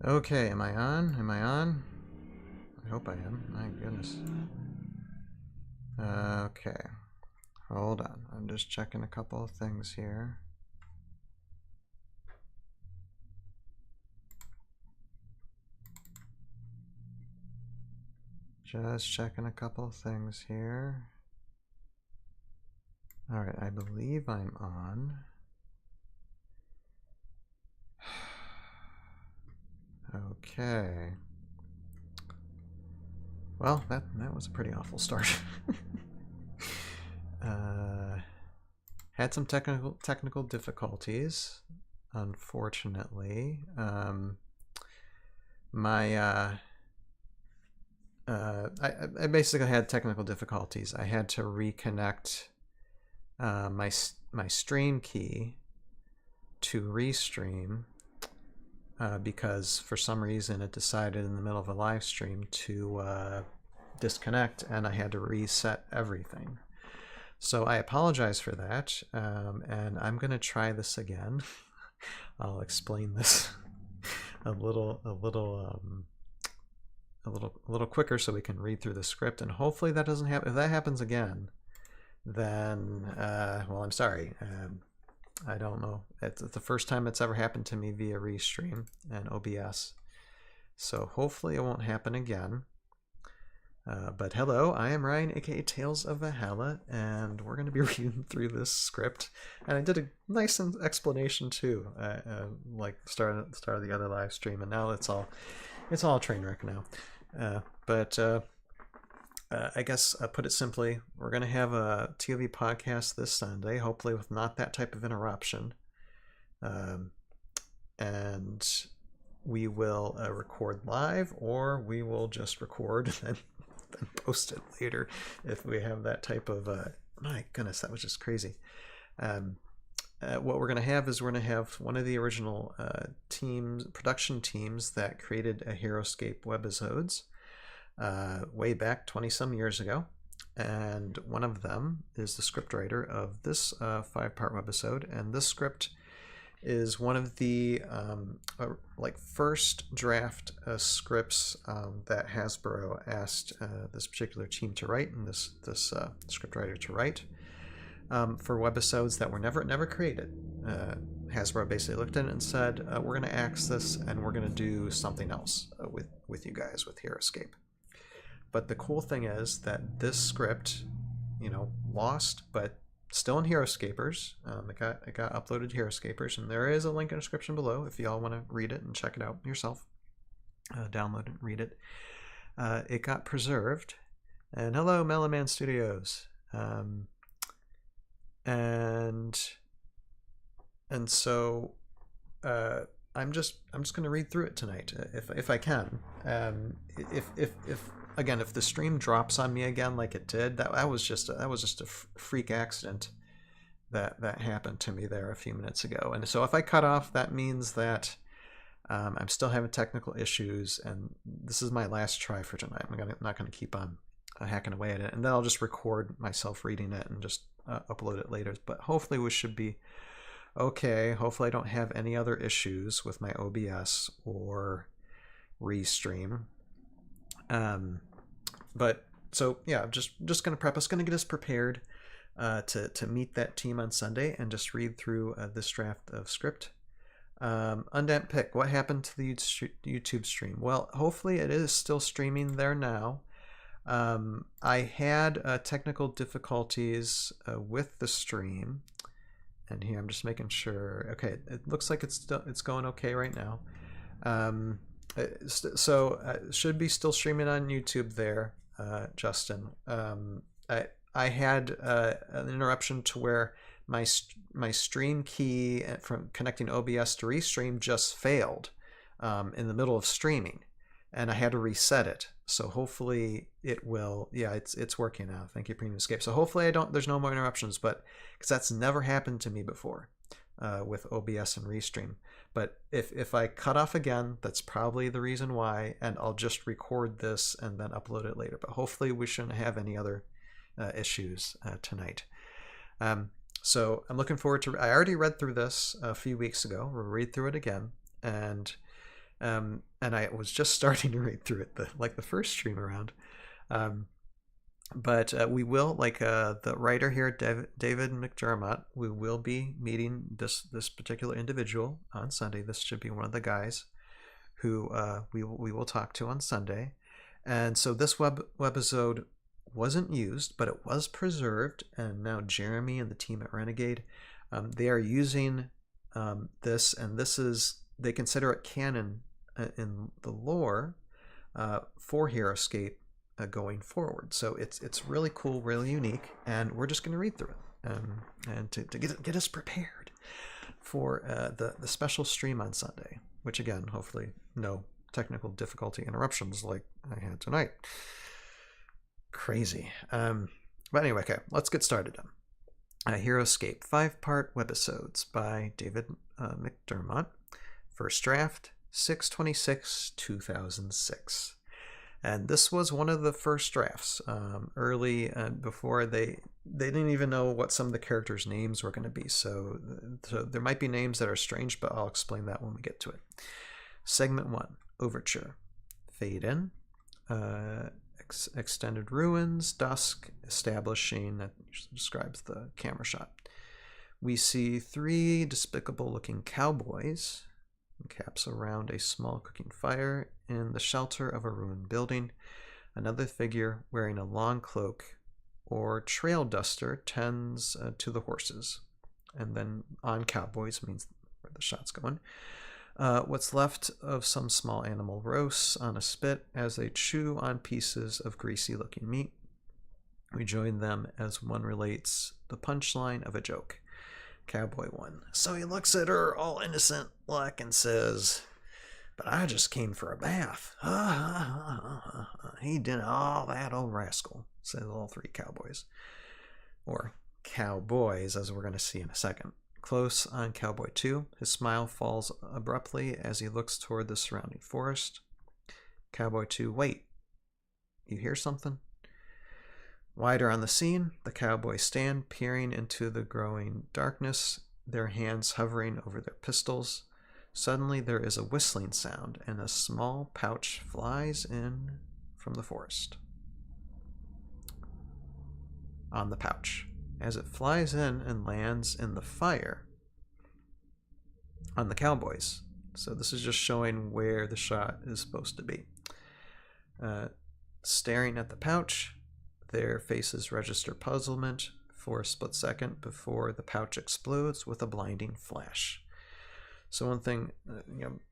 Okay, am I on? Am I on? I hope I am. My goodness. Okay, hold on. I'm just checking a couple of things here. Just checking a couple of things here. All right, I believe I'm on. Okay. Well, that was a pretty awful start. Had some technical difficulties, unfortunately. My I basically had technical difficulties. I had to reconnect my stream key to restream because for some reason it decided in the middle of a live stream to disconnect, and I had to reset everything. So I apologize for that, and I'm gonna try this again. I'll explain this a little quicker so we can read through the script, and hopefully that doesn't happen. If that happens again, then well, I'm sorry. I don't know. It's the first time it's ever happened to me via Restream and OBS, so hopefully it won't happen again. But hello, I am Ryan, aka Tales of Valhalla, and we're going to be reading through this script. And I did a nice explanation too, like start of the other live stream, and now it's all a train wreck now. But I guess put it simply, we're going to have a ToV podcast this Sunday, hopefully with not that type of interruption. And we will record live, or we will just record and then post it later if we have that type of my goodness, that was just crazy. What we're going to have is we're going to have one of the original production teams that created a Heroscape Webisodes way back 20 some years ago, and one of them is the scriptwriter of this 5-part webisode, and this script is one of the like first draft scripts that Hasbro asked this particular team to write, and this scriptwriter to write for webisodes that were never created. Hasbro basically looked at it and said, we're going to axe this, and we're going to do something else with you guys with Heroscape. But the cool thing is that this script, lost, but still in Heroscapers. It got uploaded to Heroscapers, and there is a link in the description below if y'all want to read it and check it out yourself. Download it, read it. It got preserved, and hello, Meloman Studios. And so I'm just going to read through it tonight if I can. If the stream drops on me again like it did, that was just a freak accident that happened to me there a few minutes ago. And so if I cut off, that means that I'm still having technical issues, and this is my last try for tonight. I'm not going to keep on hacking away at it, and then I'll just record myself reading it and just upload it later. But hopefully we should be okay. Hopefully I don't have any other issues with my OBS or Restream. But so yeah, I'm just gonna prep us, gonna get us prepared to meet that team on Sunday and just read through this draft of script. Undamp Pick, what happened to the YouTube stream? Well, hopefully it is still streaming there now. I had technical difficulties with the stream, and here I'm just making sure. Okay, it looks like it's going okay right now. So should be still streaming on YouTube there, Justin. I had an interruption to where my stream key from connecting OBS to Restream just failed in the middle of streaming, and I had to reset it. So hopefully it will. Yeah, it's working now. Thank you, Premium Escape. So hopefully there's no more interruptions, but because that's never happened to me before with OBS and Restream. But if I cut off again, that's probably the reason why, and I'll just record this and then upload it later. But hopefully we shouldn't have any other issues tonight. So I'm looking forward to. I already read through this a few weeks ago. We'll read through it again, and And I was just starting to read through it, the first stream around. But we will, the writer here, David McDermott, we will be meeting this particular individual on Sunday. This should be one of the guys who we will talk to on Sunday. And so this webisode wasn't used, but it was preserved. And now Jeremy and the team at Renegade, they are using this, and they consider it canon in the lore for Heroscape going forward. So it's really cool, really unique, and we're just going to read through it and to get us prepared for the special stream on Sunday, which again, hopefully no technical difficulty interruptions like I had tonight. Crazy. But anyway, okay, let's get started. Heroscape, 5-part webisodes by David McDermott. First draft, 6/26/2006. And this was one of the first drafts, early, before they didn't even know what some of the characters' names were going to be. So there might be names that are strange, but I'll explain that when we get to it. Segment 1, Overture. Fade in. Extended ruins, dusk, establishing, that describes the camera shot. We see 3 despicable-looking cowboys, caps around a small cooking fire in the shelter of a ruined building. Another figure wearing a long cloak or trail duster tends to the horses. And then on cowboys means where the shot's going. What's left of some small animal roasts on a spit as they chew on pieces of greasy-looking meat. We join them as one relates the punchline of a joke. Cowboy 1. So he looks at her all innocent like and says, "But I just came for a bath." He did all that, old rascal, says all 3 cowboys. Or cowboys, as we're going to see in a second. Close on Cowboy 2, his smile falls abruptly as he looks toward the surrounding forest. Cowboy 2, wait, you hear something? Wider on the scene, the cowboys stand, peering into the growing darkness, their hands hovering over their pistols. Suddenly there is a whistling sound, and a small pouch flies in from the forest. On the pouch, as it flies in and lands in the fire on the cowboys. So this is just showing where the shot is supposed to be. Staring at the pouch, their faces register puzzlement for a split second before the pouch explodes with a blinding flash. So one thing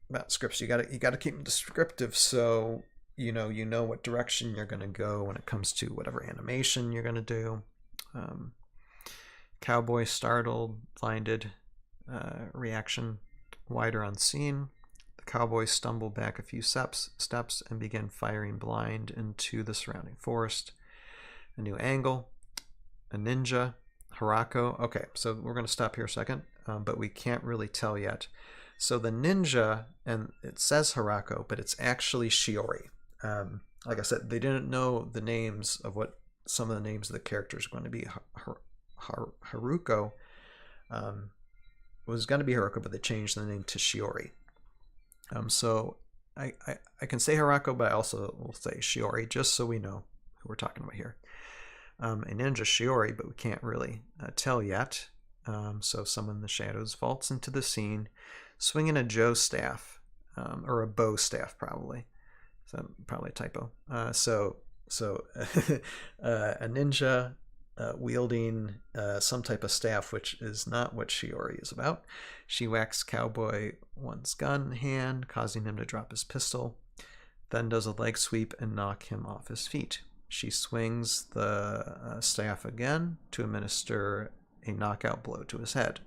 about scripts, you got to keep them descriptive, so you know what direction you're going to go when it comes to whatever animation you're going to do. Cowboy startled, blinded, reaction. Wider on scene, the cowboys stumble back a few steps and begin firing blind into the surrounding forest. A new angle, a ninja, Harako. Okay, so we're going to stop here a second, but we can't really tell yet. So the ninja, and it says Harako, but it's actually Shiori. Like I said, they didn't know the names of what some of the names of the characters are going to be. Haruko was going to be Haruko, but they changed the name to Shiori. So I can say Harako, but I also will say Shiori, just so we know who we're talking about here. A ninja Shiori, but we can't really tell yet. So someone in the shadows vaults into the scene, swinging a Joe staff, or a bow staff, probably. So probably a typo. So a ninja wielding some type of staff, which is not what Shiori is about. She whacks Cowboy 1's gun hand, causing him to drop his pistol, then does a leg sweep and knock him off his feet. She swings the staff again to administer a knockout blow to his head.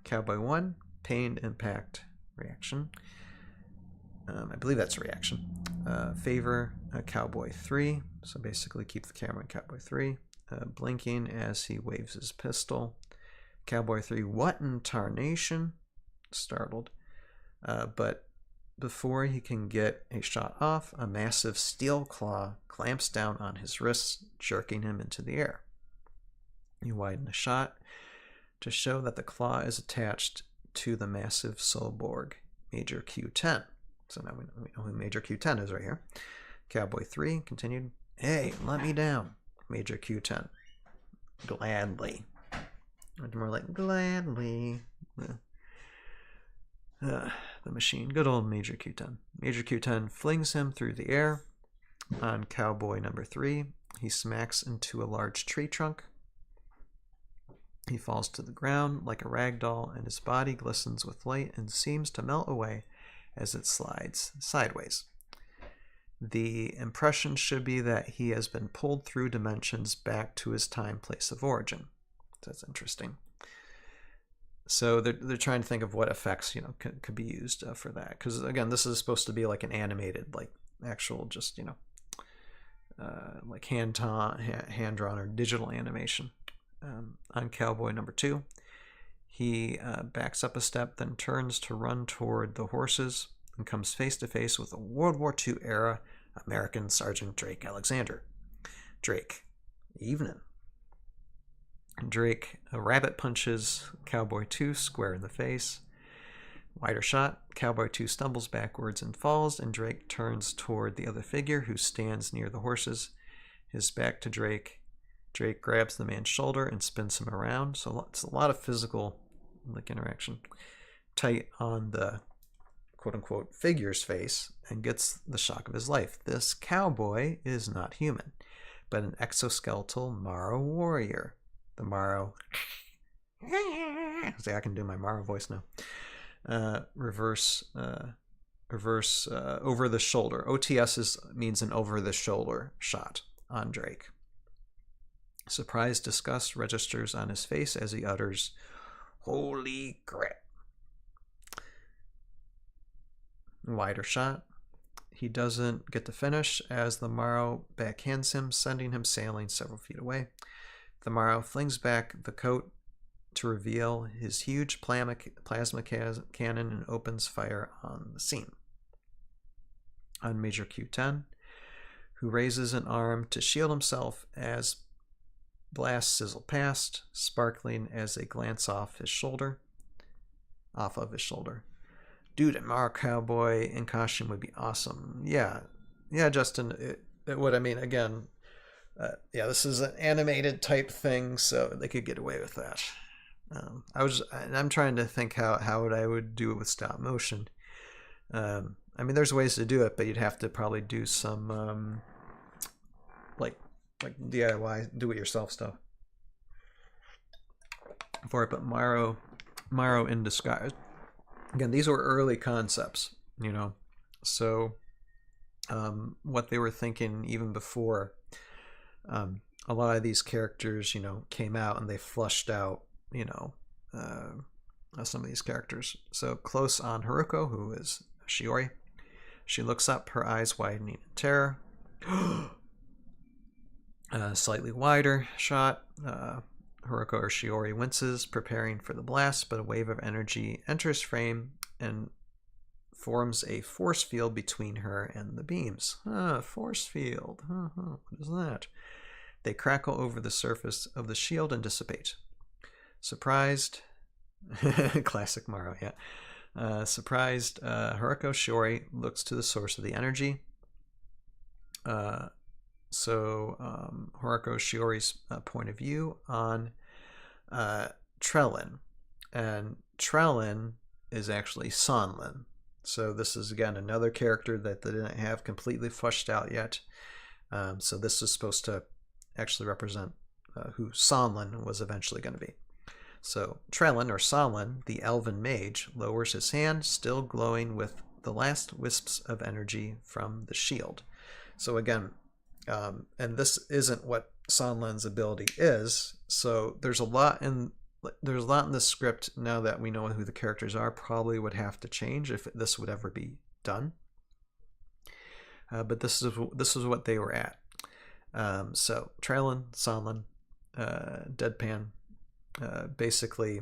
Cowboy 1, pained impact reaction. I believe that's a reaction. Favor Cowboy 3, so basically keep the camera on Cowboy 3. Blinking as he waves his pistol. Cowboy 3, what in tarnation? Startled. But before he can get a shot off, a massive steel claw clamps down on his wrists, jerking him into the air. You widen the shot to show that the claw is attached to the massive Solborg Major Q10. So now we know who Major Q10 is right here. Cowboy 3 continued. Hey, let me down. Major Q10. Gladly. Or more like gladly. The machine. Good old Major Q10. Major Q10 flings him through the air. On Cowboy number 3, he smacks into a large tree trunk. He falls to the ground like a rag doll, and his body glistens with light and seems to melt away as it slides sideways. The impression should be that he has been pulled through dimensions back to his time place of origin. That's interesting. So they're trying to think of what effects could be used for that, because again, this is supposed to be like an animated, like actual just like hand drawn or digital animation. On Cowboy number 2, he backs up a step, then turns to run toward the horses and comes face to face with a World War II era American Sergeant Drake Alexander. Drake, evening. Drake rabbit punches Cowboy 2 square in the face. Wider shot, Cowboy 2 stumbles backwards and falls, and Drake turns toward the other figure who stands near the horses. His back to Drake. Drake grabs the man's shoulder and spins him around. So it's a lot of physical interaction. Tight on the quote-unquote figure's face, and gets the shock of his life. This cowboy is not human, but an exoskeletal Morrow warrior. The Morrow... See, I can do my Morrow voice now. Reverse over the shoulder. OTS means an over the shoulder shot on Drake. Surprised disgust registers on his face as he utters, "Holy crap." Wider shot. He doesn't get to finish as the Morrow backhands him, sending him sailing several feet away. The Morrow flings back the coat to reveal his huge plasma cannon and opens fire on the scene. On Major Q10, who raises an arm to shield himself as blasts sizzle past, sparkling as they glance off of his shoulder. Dude, a Morrow cowboy in costume would be awesome. Yeah, Justin, it would. I mean, again, this is an animated type thing, so they could get away with that. I'm trying to think how I would do it with stop motion. I mean, there's ways to do it, but you'd have to probably do some like DIY, do-it-yourself stuff for it. But Morrow in disguise. Again, these were early concepts, So what they were thinking even before a lot of these characters, came out, and they flushed out, some of these characters. So close on Haruko, who is Shiori. She looks up, her eyes widening in terror. Slightly wider shot. Haruko or Shiori winces, preparing for the blast, but a wave of energy enters frame and forms a force field between her and the beams. Force field. What is that? They crackle over the surface of the shield and dissipate. Surprised. Classic Morrow, yeah. Surprised, Haruko Shiori looks to the source of the energy. So Haruko Shiori's point of view on Trellin. And Trellin is actually Sonlin. So this is, again, another character that they didn't have completely fleshed out yet. So this is supposed to actually represent who Sonlin was eventually going to be. So Trellin, or Sonlin, the elven mage, lowers his hand, still glowing with the last wisps of energy from the shield. So again, and this isn't what Sonlin's ability is. So there's a lot in the script now that we know who the characters are. Probably would have to change if this would ever be done. But this is what they were at. So Trellin, Sonlin, deadpan, basically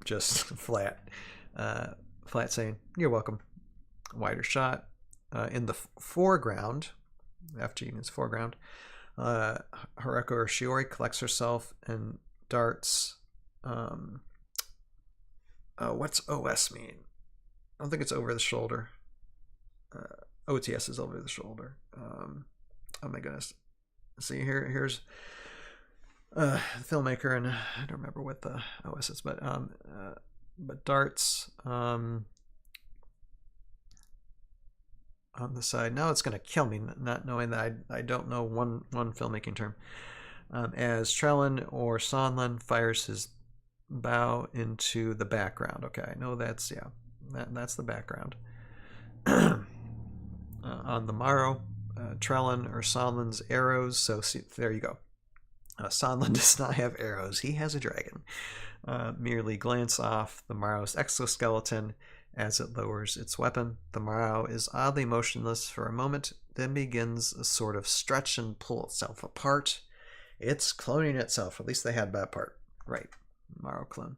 just flat saying, "You're welcome." Wider shot. In the foreground, after you use foreground, Haruko or Shiori collects herself and darts. What's OS mean? I don't think it's over the shoulder. OTS is over the shoulder. Oh my goodness. See, here's the filmmaker, and I don't remember what the OS is, but darts on the side. Now it's going to kill me not knowing that I don't know one filmmaking term. As Trellin or Sonlin fires his bow into the background. Okay, I know that's that's the background. On the morrow, Trellin or Sonlin's arrows. So see, there you go. Sonlin does not have arrows. He has a dragon. Merely glance off the morrow's exoskeleton as it lowers its weapon. The morrow is oddly motionless for a moment, then begins a sort of stretch and pull itself apart. It's cloning itself. At least they had that part right. Morrow clone.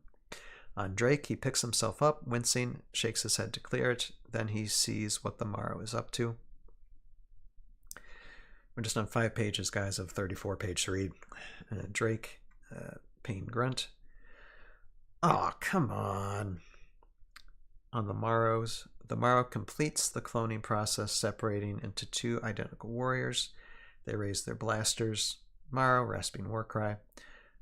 On Drake, he picks himself up, wincing, shakes his head to clear it. Then he sees what the morrow is up to. We're just on 5 pages, guys, of 34 page to read. Drake, pain grunt. Oh, come on. On the morrow completes the cloning process, separating into 2 identical warriors. They raise their blasters. Morrow, rasping war cry.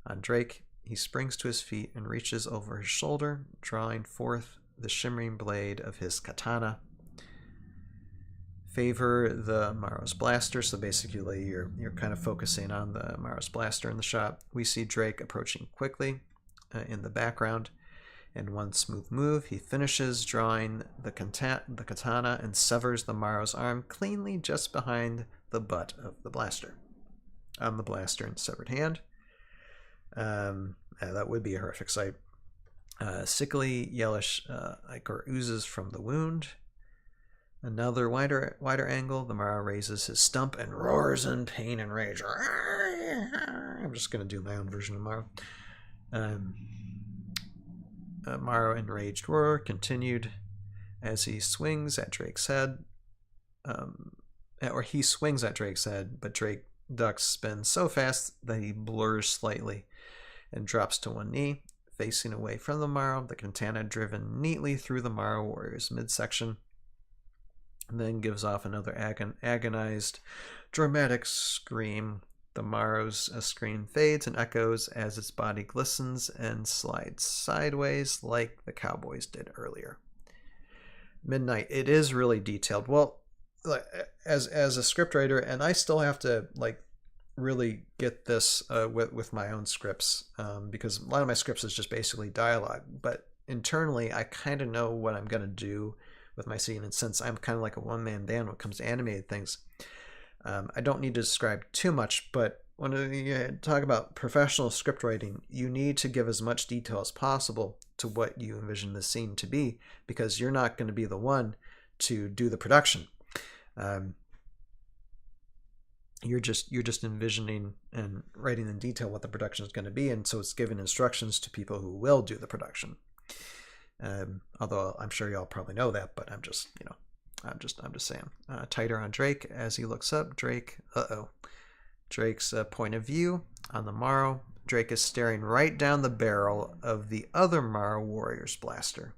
On Drake, he springs to his feet and reaches over his shoulder, drawing forth the shimmering blade of his katana. Favor the morrow's blaster, so basically you're kind of focusing on the morrow's blaster in the shot. We see Drake approaching quickly in the background. In one smooth move, he finishes drawing the katana and severs the morrow's arm cleanly just behind the butt of the blaster. On the blaster and severed hand. That would be a horrific sight. Sickly, yellowish ichor oozes from the wound. Another wider angle, the morrow raises his stump and roars in pain and rage. I'm just going to do my own version of morrow. Morrow enraged roar continued as he swings at Drake's head. He swings at Drake's head, but Drake ducks spin so fast that he blurs slightly and drops to one knee, facing away from the morrow, the katana driven neatly through the morrow warrior's midsection, and then gives off another agonized, dramatic scream. The morrow's scream fades and echoes as its body glistens and slides sideways like the cowboys did earlier. Midnight. It is really detailed. Well, as a scriptwriter, and I still have to really get this with my own scripts, because a lot of my scripts is just basically dialogue, but internally I kind of know what I'm going to do with my scene, and since I'm kind of like a one-man band when it comes to animated things, I don't need to describe too much, but when you talk about professional script writing, you need to give as much detail as possible to what you envision the scene to be, because you're not going to be the one to do the production. You're just envisioning and writing in detail what the production is going to be, and so it's giving instructions to people who will do the production. Although I'm sure y'all probably know that, but I'm just saying. Tighter on Drake as he looks up. Drake's point of view on the morrow. Drake is staring right down the barrel of the other morrow warrior's blaster.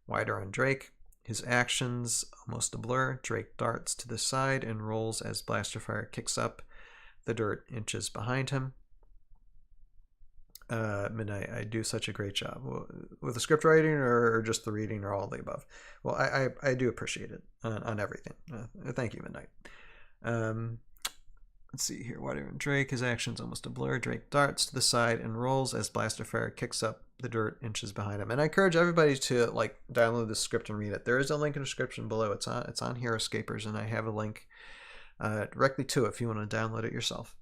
Wider on Drake. His actions almost a blur. Drake darts to the side and rolls as blaster fire kicks up the dirt inches behind him. Midnight, I do such a great job with the script writing, or just the reading, or all of the above. Well, I do appreciate it on everything. Thank you, Midnight. Let's see here. Wider and Drake, his actions almost a blur. Drake darts to the side and rolls as blaster fire kicks up the dirt inches behind him. And I encourage everybody to download this script and read it. There is a link in the description below. It's on Heroscapers, and I have a link directly to it if you want to download it yourself.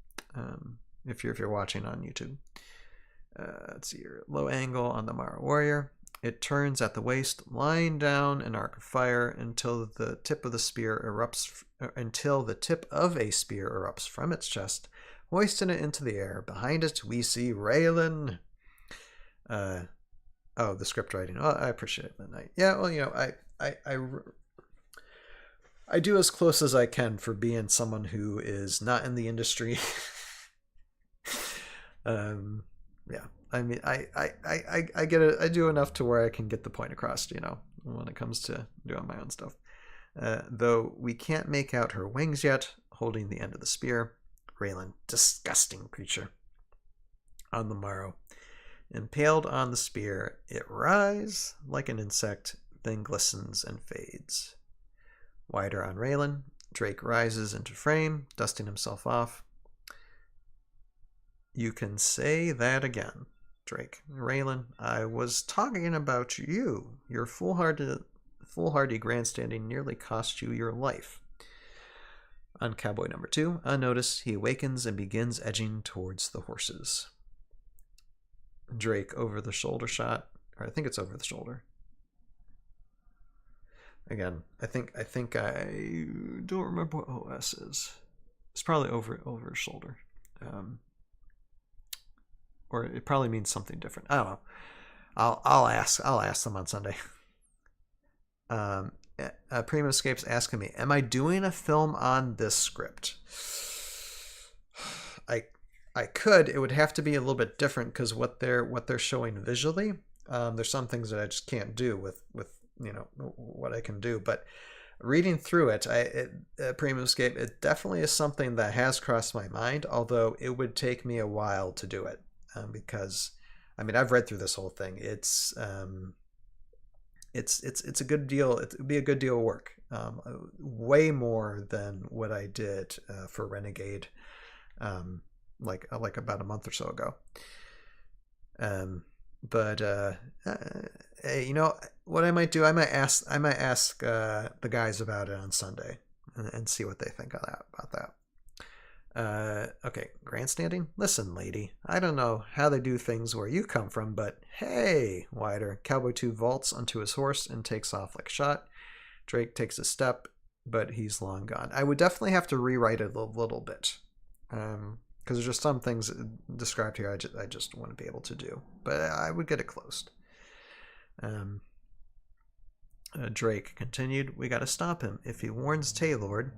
If you're watching on YouTube. Let's see here. Low angle on the morrow warrior. It turns at the waist, lying down an arc of fire until the tip of a spear erupts from its chest, hoisting it into the air. Behind it, we see Raylan. The script writing. Oh, I appreciate it, Midnight. Yeah, well, I do as close as I can for being someone who is not in the industry. Yeah, I mean, I get it. I do enough to where I can get the point across, when it comes to doing my own stuff. Though we can't make out her wings yet, holding the end of the spear. Raylan, disgusting creature. On the morrow, impaled on the spear, it writhes like an insect, then glistens and fades. Wider on Raylan, Drake rises into frame, dusting himself off. You can say that again, Drake. Raylan, I was talking about you. Your foolhardy grandstanding nearly cost you your life. On cowboy number 2, unnoticed, he awakens and begins edging towards the horses. Drake over the shoulder shot, or I think it's over the shoulder. Again, I think I don't remember what OS is. It's probably over his shoulder, or it probably means something different. I don't know. I'll ask them on Sunday. Primo Escape's asking me, am I doing a film on this script? I could. It would have to be a little bit different because what they're showing visually, there's some things that I just can't do with what I can do. But reading through it, Primo Escape, it definitely is something that has crossed my mind. Although it would take me a while to do it because, I mean, I've read through this whole thing. It's a good deal. It would be a good deal of work, way more than what I did for Renegade, like about a month or so ago. But hey, what I might do? I might ask the guys about it on Sunday and see what they think about that. Okay, grandstanding. Listen, lady, I don't know how they do things where you come from, but hey, Wider. Cowboy 2 vaults onto his horse and takes off like a shot. Drake takes a step, but he's long gone. I would definitely have to rewrite it a little bit, because there's just some things described here I just want to be able to do, but I would get it closed. Drake continued, we got to stop him. If he warns Taylord.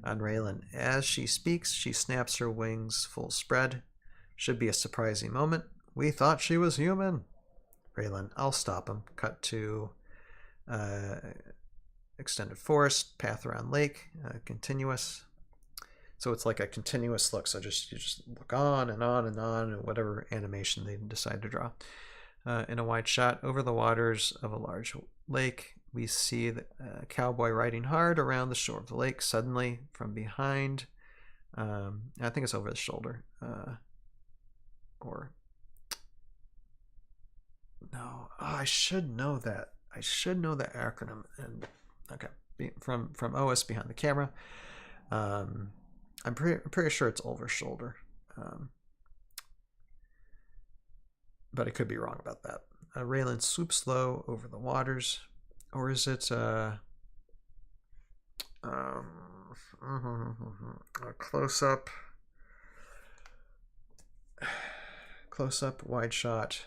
On Raylan, as she speaks, she snaps her wings full spread. Should be a surprising moment. We thought she was human. Raylan, I'll stop him. Cut to extended forest, path around lake, continuous. So it's like a continuous look. So you just look on and on and on, and whatever animation they decide to draw. In a wide shot over the waters of a large lake, we see the cowboy riding hard around the shore of the lake. Suddenly, from behind, I think it's over the shoulder, or no, I should know that. I should know that acronym. And okay, from OS behind the camera. I'm pretty sure it's over shoulder, but I could be wrong about that. Raylan swoops low over the waters. Or is it a close up, wide shot,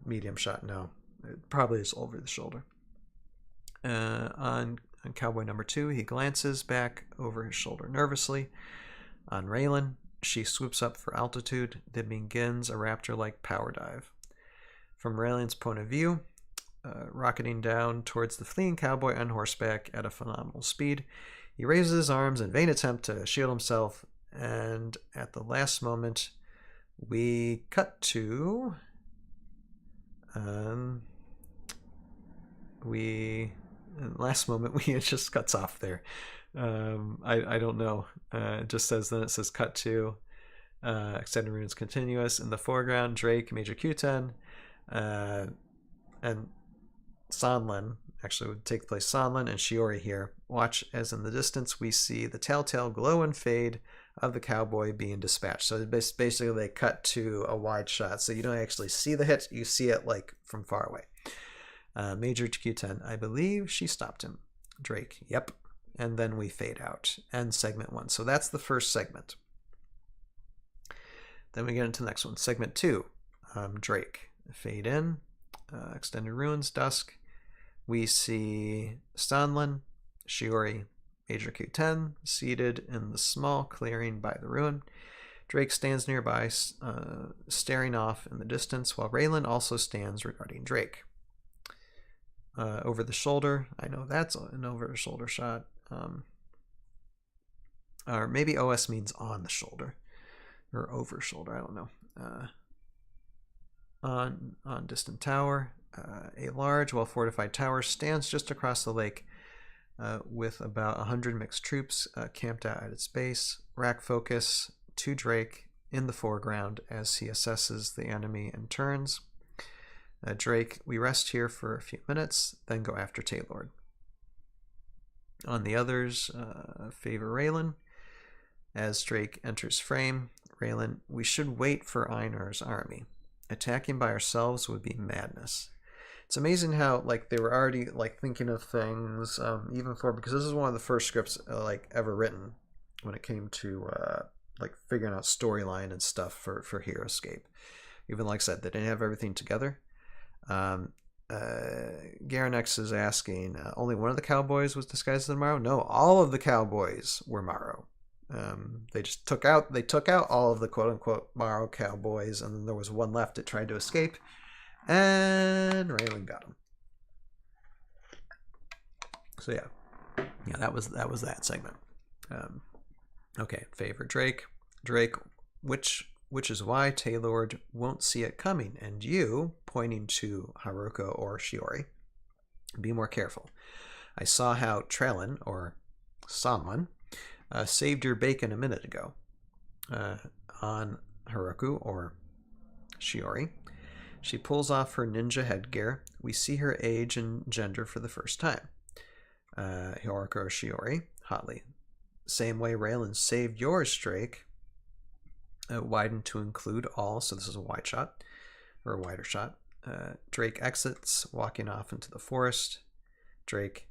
medium shot? No, it probably is over the shoulder. On cowboy number 2, he glances back over his shoulder nervously. On Raylan, she swoops up for altitude, then begins a raptor-like power dive. From Raylan's point of view, rocketing down towards the fleeing cowboy on horseback at a phenomenal speed. He raises his arms in vain attempt to shield himself, and at the last moment, we cut to... it just cuts off there. I don't know. It just says, then it says cut to extended runes continuous. In the foreground, Drake, Major Q10, and Sonlin, actually would take place Sonlin and Shiori here. Watch as in the distance we see the telltale glow and fade of the cowboy being dispatched. So basically they cut to a wide shot, so you don't actually see the hit, you see it like from far away. Major Q10, I believe she stopped him. Drake, yep. And then we fade out. End segment 1. So that's the first segment. Then we get into the next one. Segment 2, Drake. Fade in. Extended runes, dusk. We see Stanlin, Shiori, Major Q10 seated in the small clearing by the ruin. Drake stands nearby, staring off in the distance, while Raylan also stands regarding Drake. over the shoulder. I know that's an over the shoulder shot. Or maybe OS means on the shoulder or over shoulder. I don't know. On distant tower, a large, well-fortified tower stands just across the lake with about 100 mixed troops camped out at its base. Rack focus to Drake in the foreground as he assesses the enemy and turns. Drake, we rest here for a few minutes, then go after Taylord. On the others, favor Raylan. As Drake enters frame, Raylan, we should wait for Einar's army. Attacking by ourselves would be madness. It's amazing how like they were already like thinking of things even for, because this is one of the first scripts like ever written when it came to like figuring out storyline and stuff for Heroscape. Even like I said, they didn't have everything together. Garanex is asking, only one of the cowboys was disguised as Morrow? No, all of the cowboys were Morrow. They just took out all of the quote unquote Morrow cowboys, and then there was one left that tried to escape, and Raylan got him. So yeah, that was that segment. Okay, favor Drake, which is why Taylord won't see it coming, and you, pointing to Haruko or Shiori, be more careful. I saw how Trellin, or someone, saved your bacon a minute ago. On Haruko, or Shiori, she pulls off her ninja headgear. We see her age and gender for the first time. Haruko or Shiori, hotly. Same way Raylan saved yours, Drake. Widened to include all, so this is a wide shot, or a wider shot. Drake exits, walking off into the forest. Drake,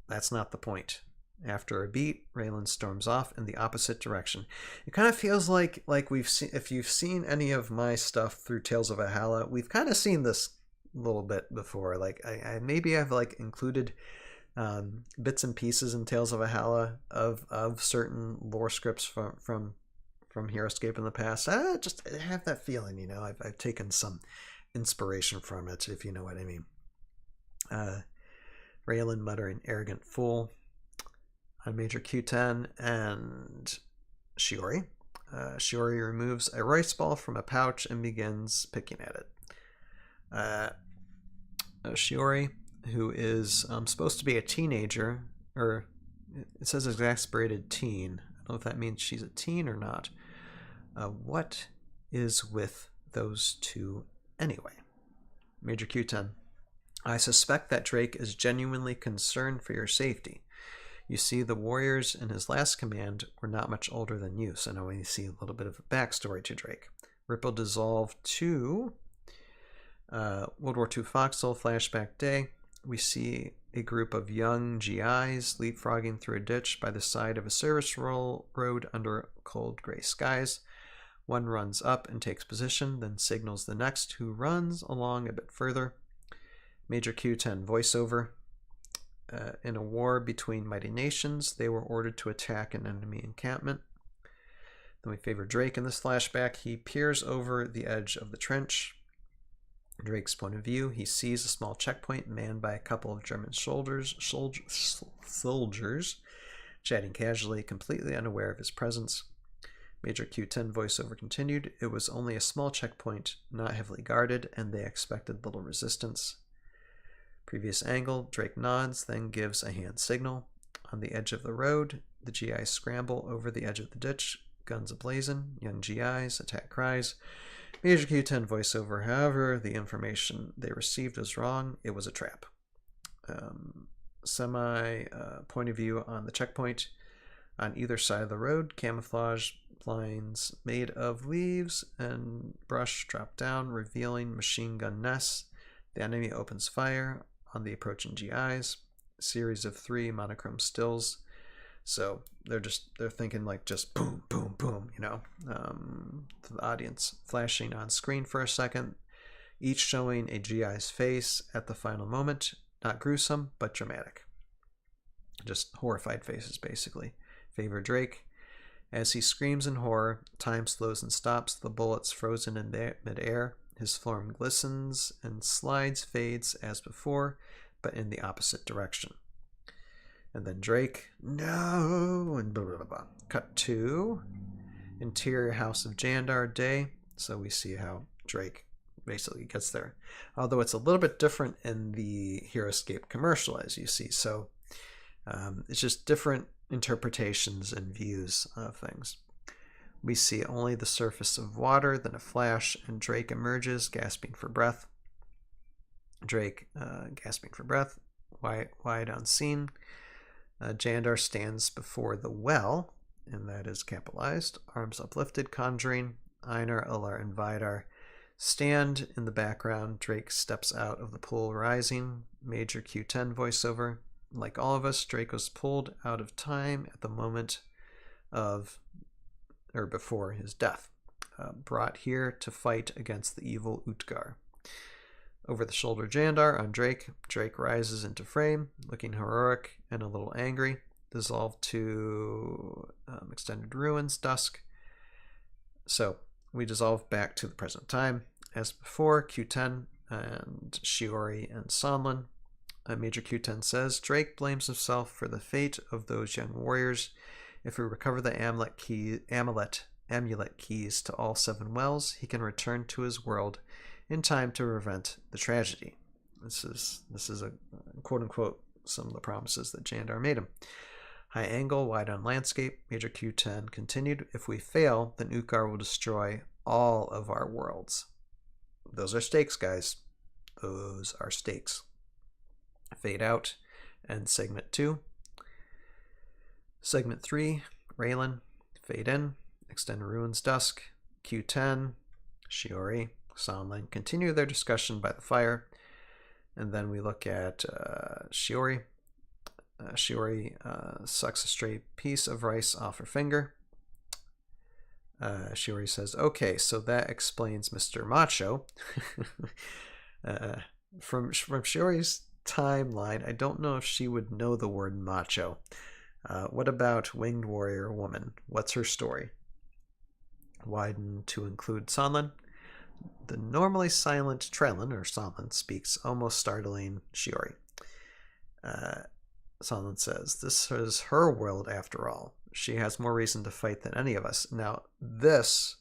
that's not the point. After a beat, Raylan storms off in the opposite direction. It kind of feels like we've seen, if you've seen any of my stuff through Tales of Valhalla, we've kind of seen this a little bit before. Like maybe I've like included bits and pieces in Tales of Valhalla of certain lore scripts from Heroscape in the past. I just have that feeling, you know, I've taken some inspiration from it, if you know what I mean. Raylan muttering arrogant fool on Major Q10, and Shiori. Shiori removes a rice ball from a pouch and begins picking at it. Shiori, who is supposed to be a teenager, or it says exasperated teen. I don't know if that means she's a teen or not. What is with those two anyway? Major Q10. I suspect that Drake is genuinely concerned for your safety. You see, the warriors in his last command were not much older than you, so now we see a little bit of a backstory to Drake. Ripple dissolved to World War II Foxhole flashback day. We see a group of young GIs leapfrogging through a ditch by the side of a service road under cold gray skies. One runs up and takes position, then signals the next, who runs along a bit further. Major Q10 voiceover. In a war between mighty nations, they were ordered to attack an enemy encampment. Then we favor Drake in this flashback. He peers over the edge of the trench. Drake's point of view, he sees a small checkpoint manned by a couple of German soldiers, chatting casually, completely unaware of his presence. Major Q10 voiceover continued. It was only a small checkpoint, not heavily guarded, and they expected little resistance. Previous angle, Drake nods, then gives a hand signal. On the edge of the road, the GIs scramble over the edge of the ditch, guns ablazing, young GIs, attack cries. Major Q10 voiceover, however, the information they received was wrong. It was a trap. Point of view on the checkpoint. On either side of the road, camouflage blinds made of leaves and brush drop down, revealing machine gun nests. The enemy opens fire on the approaching GIs. A series of 3 monochrome stills. So they're thinking like just boom, boom, boom, you know, to the audience. Flashing on screen for a second, each showing a GI's face at the final moment. Not gruesome, but dramatic. Just horrified faces, basically. Favor Drake. As he screams in horror, time slows and stops, the bullets frozen in midair. His form glistens and slides, fades as before. but in the opposite direction. And then Drake, no, and blah, blah, blah, blah. Cut to interior house of Jandar day. So we see how Drake basically gets there. Although it's a little bit different in the Heroscape commercial, as you see. So it's just different interpretations and views of things. We see only the surface of water, then a flash, and Drake emerges, gasping for breath. Drake, gasping for breath, wide unseen. Jandar stands before the well, and that is capitalized, arms uplifted, conjuring. Einar, Ular, and Vidar stand in the background. Drake steps out of the pool, rising. Major Q10 voiceover. Like all of us, Drake was pulled out of time at the moment of, or before his death, brought here to fight against the evil Utgar. Over the shoulder Jandar on Drake. Drake rises into frame, looking heroic and a little angry. Dissolved to extended ruins, dusk. So we dissolve back to the present time. As before, Q10 and Shiori and Sonlin. Major Q10 says, Drake blames himself for the fate of those young warriors. If we recover the amulet keys to all 7 wells, he can return to his world in time to prevent the tragedy. This is a quote unquote some of the promises that Jandar made him. High angle, wide on landscape. Major Q10 continued. If we fail, then Utgar will destroy all of our worlds. Those are stakes, guys. Those are stakes. Fade out and segment 2. Segment 3, Raylan. Fade in. Extend ruins, dusk. Q10, Shiori, Sonlin continue their discussion by the fire. And then we look at Shiori. Shiori sucks a stray piece of rice off her finger. Shiori says, okay, so that explains Mr. Macho. From Shiori's timeline, I don't know if she would know the word macho. What about Winged Warrior Woman? What's her story? Widen to include Sonlin. The normally silent Trellin, or Sonlin, speaks, almost startling Shiori. Sonlin says, this is her world after all. She has more reason to fight than any of us. Now, this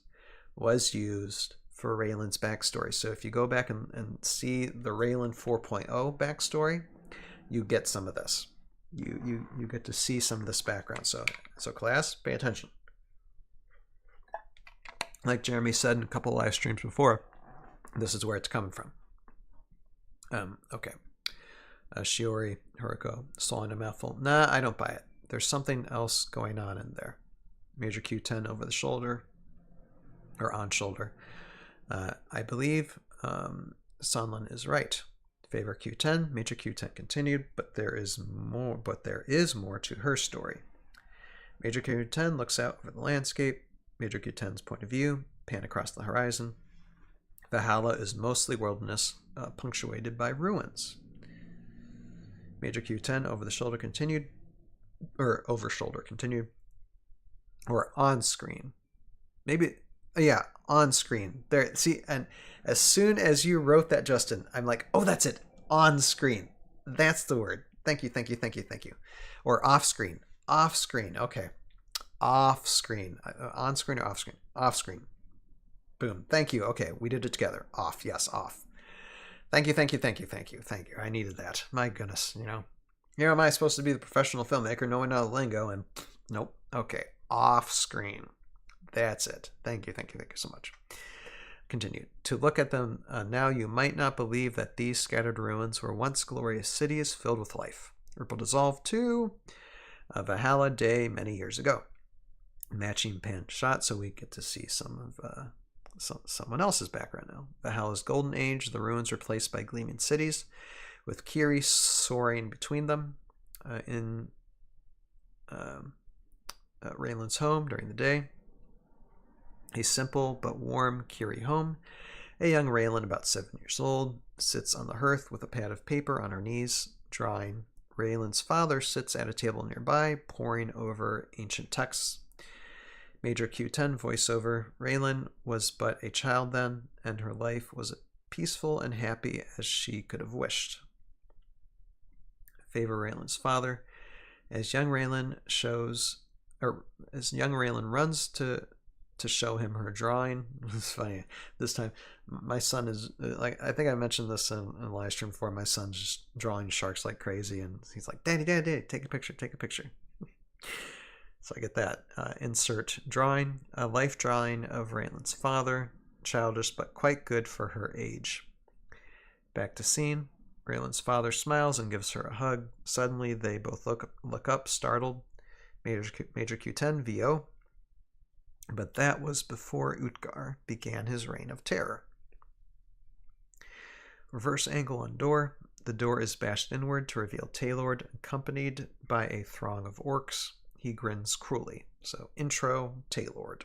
was used for Raylan's backstory. So if you go back and see the Raylan 4.0 backstory, you get some of this. You get to see some of this background. So class, pay attention. Like Jeremy said in a couple of live streams before, this is where it's coming from. Okay. Shiori, Haruko, swallowing a mouthful. Nah, I don't buy it. There's something else going on in there. Major Q10 over the shoulder, or on shoulder. I believe Sonlin is right. Favor Q10, Major Q10 continued, but there is more to her story. Major Q10 looks out over the landscape. Major Q10's point of view, pan across the horizon. Valhalla is mostly wilderness, punctuated by ruins. Major Q10 over the shoulder continued, or over shoulder continued, or on screen. Maybe, yeah, on screen. There, see, and as soon as you wrote that, Justin, I'm like, oh, that's it, on screen. That's the word. Thank you. Or off screen. Off screen. Okay. Off screen. On screen or off screen? Off screen. Boom. Thank you. Okay, we did it together. Off. Yes, off. Thank you. I needed that. My goodness, am I supposed to be the professional filmmaker knowing all the lingo? And nope. Okay. Off screen. That's it. Thank you so much. Continue. To look at them now, you might not believe that these scattered ruins were once glorious cities filled with life. Ripple dissolved to Valhalla Day many years ago. Matching pan shot, so we get to see some of someone else's background now. Valhalla's golden age, the ruins replaced by gleaming cities, with Kiri soaring between them. In Raylan's home during the day. A simple but warm Kiri home. A young Raylan, about 7 years old, sits on the hearth with a pad of paper on her knees, drawing. Raylan's father sits at a table nearby, poring over ancient texts. Major Q10 voiceover. Raylan was but a child then, and her life was peaceful and happy as she could have wished. favor Raylan's father. As young Raylan runs to show him her drawing. It's funny. This time, my son is like, I think I mentioned this in a live stream before. My son's just drawing sharks like crazy, and he's like, Daddy, take a picture. So I get that. Insert drawing, a life drawing of Raylan's father, childish but quite good for her age. Back to scene. Raylan's father smiles and gives her a hug. Suddenly, they both look up, startled. Major Q10 VO. But that was before Utgar began his reign of terror. Reverse angle on door. The door is bashed inward to reveal Taylord, accompanied by a throng of orcs. He grins cruelly. So, intro, Taylord.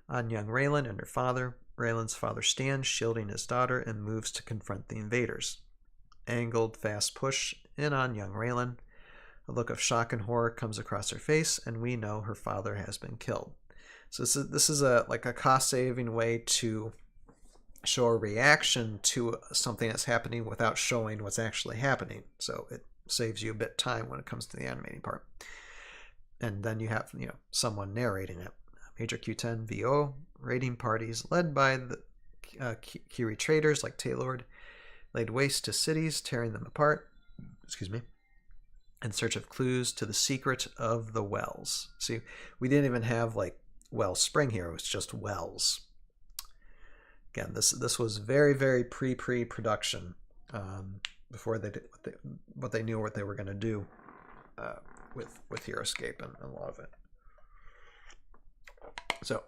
On young Raylan and her father. Raylan's father stands, shielding his daughter, and moves to confront the invaders. Angled, fast push in on young Raylan. A look of shock and horror comes across her face, and we know her father has been killed. So this is a cost-saving way to show a reaction to something that's happening without showing what's actually happening. So it saves you a bit of time when it comes to the animating part. And then you have someone narrating it. Major Q10 VO raiding parties led by the Kiri traders like Taylord laid waste to cities, tearing them apart. In search of clues to the secret of the wells. See, we didn't even have Wellspring here. It was just wells. Again, this was very, very pre-production before they did what they knew what they were going to do with Heroscape and a lot of it. So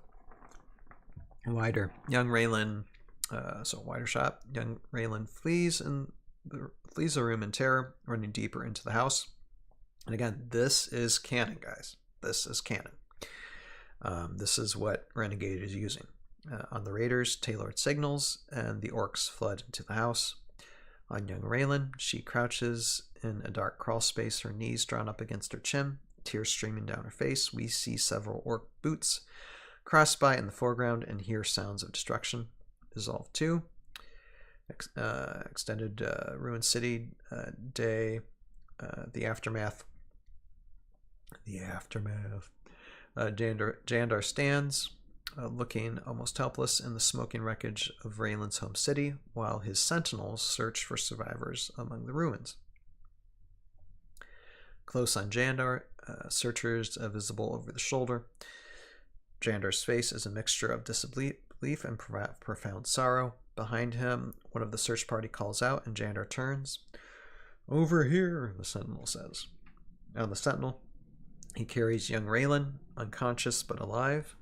wider Raylan. Wider shot. Young Raylan flees the room in terror, running deeper into the house. And again, this is canon, guys. This is canon. This is what Renegade is using. On the raiders, Taylord signals, and the orcs flood into the house. On young Raylan, she crouches in a dark crawl space, her knees drawn up against her chin, tears streaming down her face. We see several orc boots cross by in the foreground and hear sounds of destruction. Dissolve 2. Extended Ruined City Day. The aftermath. Jandar stands, looking almost helpless in the smoking wreckage of Raylan's home city, while his sentinels search for survivors among the ruins. Close on Jandar, searchers visible over the shoulder. Jandar's face is a mixture of disbelief and profound sorrow. Behind him, one of the search party calls out, and Jandar turns. Over here, the sentinel says. On the sentinel, he carries young Raylan, unconscious but alive.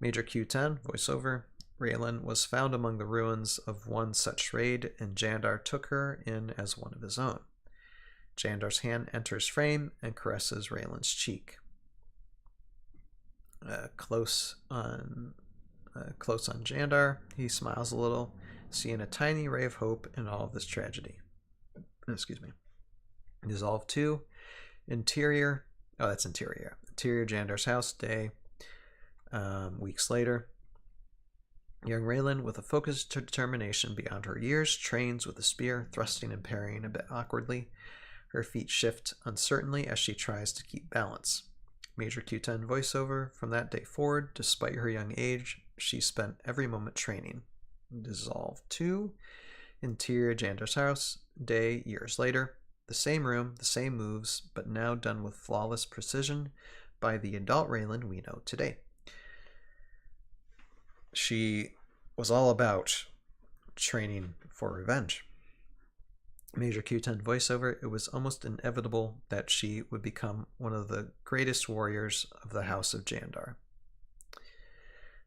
Major Q10, voiceover. Raylan was found among the ruins of one such raid, and Jandar took her in as one of his own. Jandar's hand enters frame and caresses Raylan's cheek. Close on Jandar, he smiles a little, seeing a tiny ray of hope in all of this tragedy. Dissolve 2. Interior. Oh, that's interior. Interior Jandar's house. Day. Weeks later. Young Raylan, with a focused determination beyond her years, trains with a spear, thrusting and parrying a bit awkwardly. Her feet shift uncertainly as she tries to keep balance. Major Q10 voiceover. From that day forward, despite her young age, she spent every moment training. Dissolve 2. Interior Jandar's house. Day, years later. The same room, the same moves, but now done with flawless precision by the adult Raylan we know today. She was all about training for revenge. Major Q10 voiceover. It was almost inevitable that she would become one of the greatest warriors of the House of Jandar.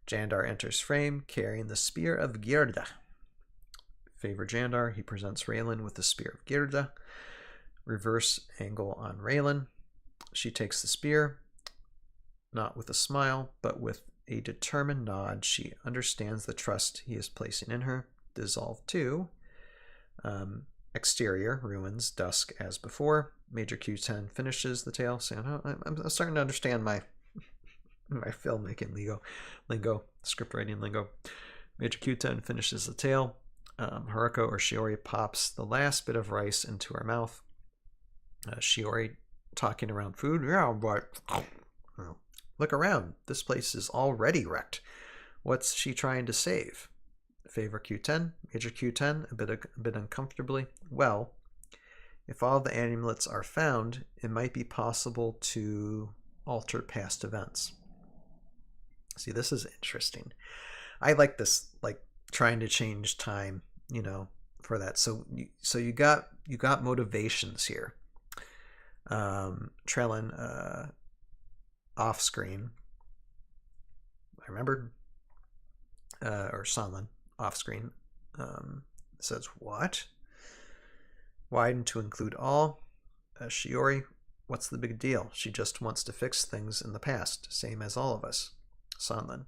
Jandar enters frame, carrying the Spear of Girda. Favor Jandar. He presents Raylan with the Spear of Girda. Reverse angle on Raylan. She takes the spear, not with a smile, but with a determined nod. She understands the trust he is placing in her. Dissolve 2. Exterior, ruins, dusk as before. Major Q10 finishes the tale, saying, I'm starting to understand my filmmaking lingo, script writing lingo. Major Q10 finishes the tale. Haruko or Shiori pops the last bit of rice into her mouth. Shiori talking around food. Yeah, but look around. This place is already wrecked. What's she trying to save? Favor Q10, Major Q10, a bit uncomfortably. Well, if all the amulets are found, it might be possible to alter past events. See, this is interesting. I like this, like trying to change time, for that. So you got motivations here. Trellin off screen. I remembered, or Sanlin off screen says what? Widen to include all. Shiori, what's the big deal? She just wants to fix things in the past, same as all of us. Sanlin,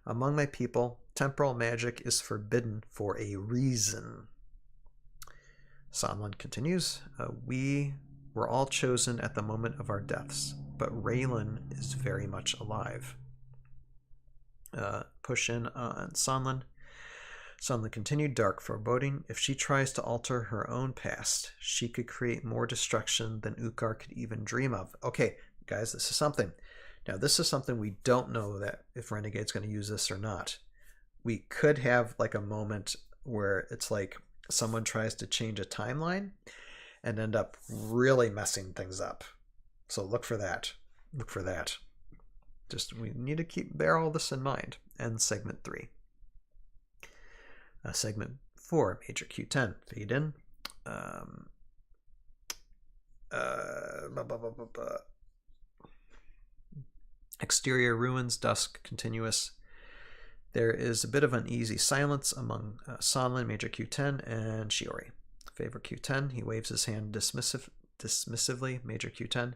among my people, temporal magic is forbidden for a reason. Sanlin continues, we were all chosen at the moment of our deaths, but Raylan is very much alive. Push in on Sanlin. Sanlin continued, dark foreboding. If she tries to alter her own past, she could create more destruction than Ukar could even dream of. Okay, guys, this is something. Now, this is something we don't know that if Renegade's going to use this or not. We could have like a moment where it's like someone tries to change a timeline and end up really messing things up. So look for that. Look for that. Just we need to bear all this in mind. And segment 3. Segment 4, Major Q10. Fade in. Exterior ruins, dusk, continuous. There is a bit of uneasy silence among Sanlin, Major Q10, and Shiori. Favor Q10. He waves his hand dismissively. Major Q10.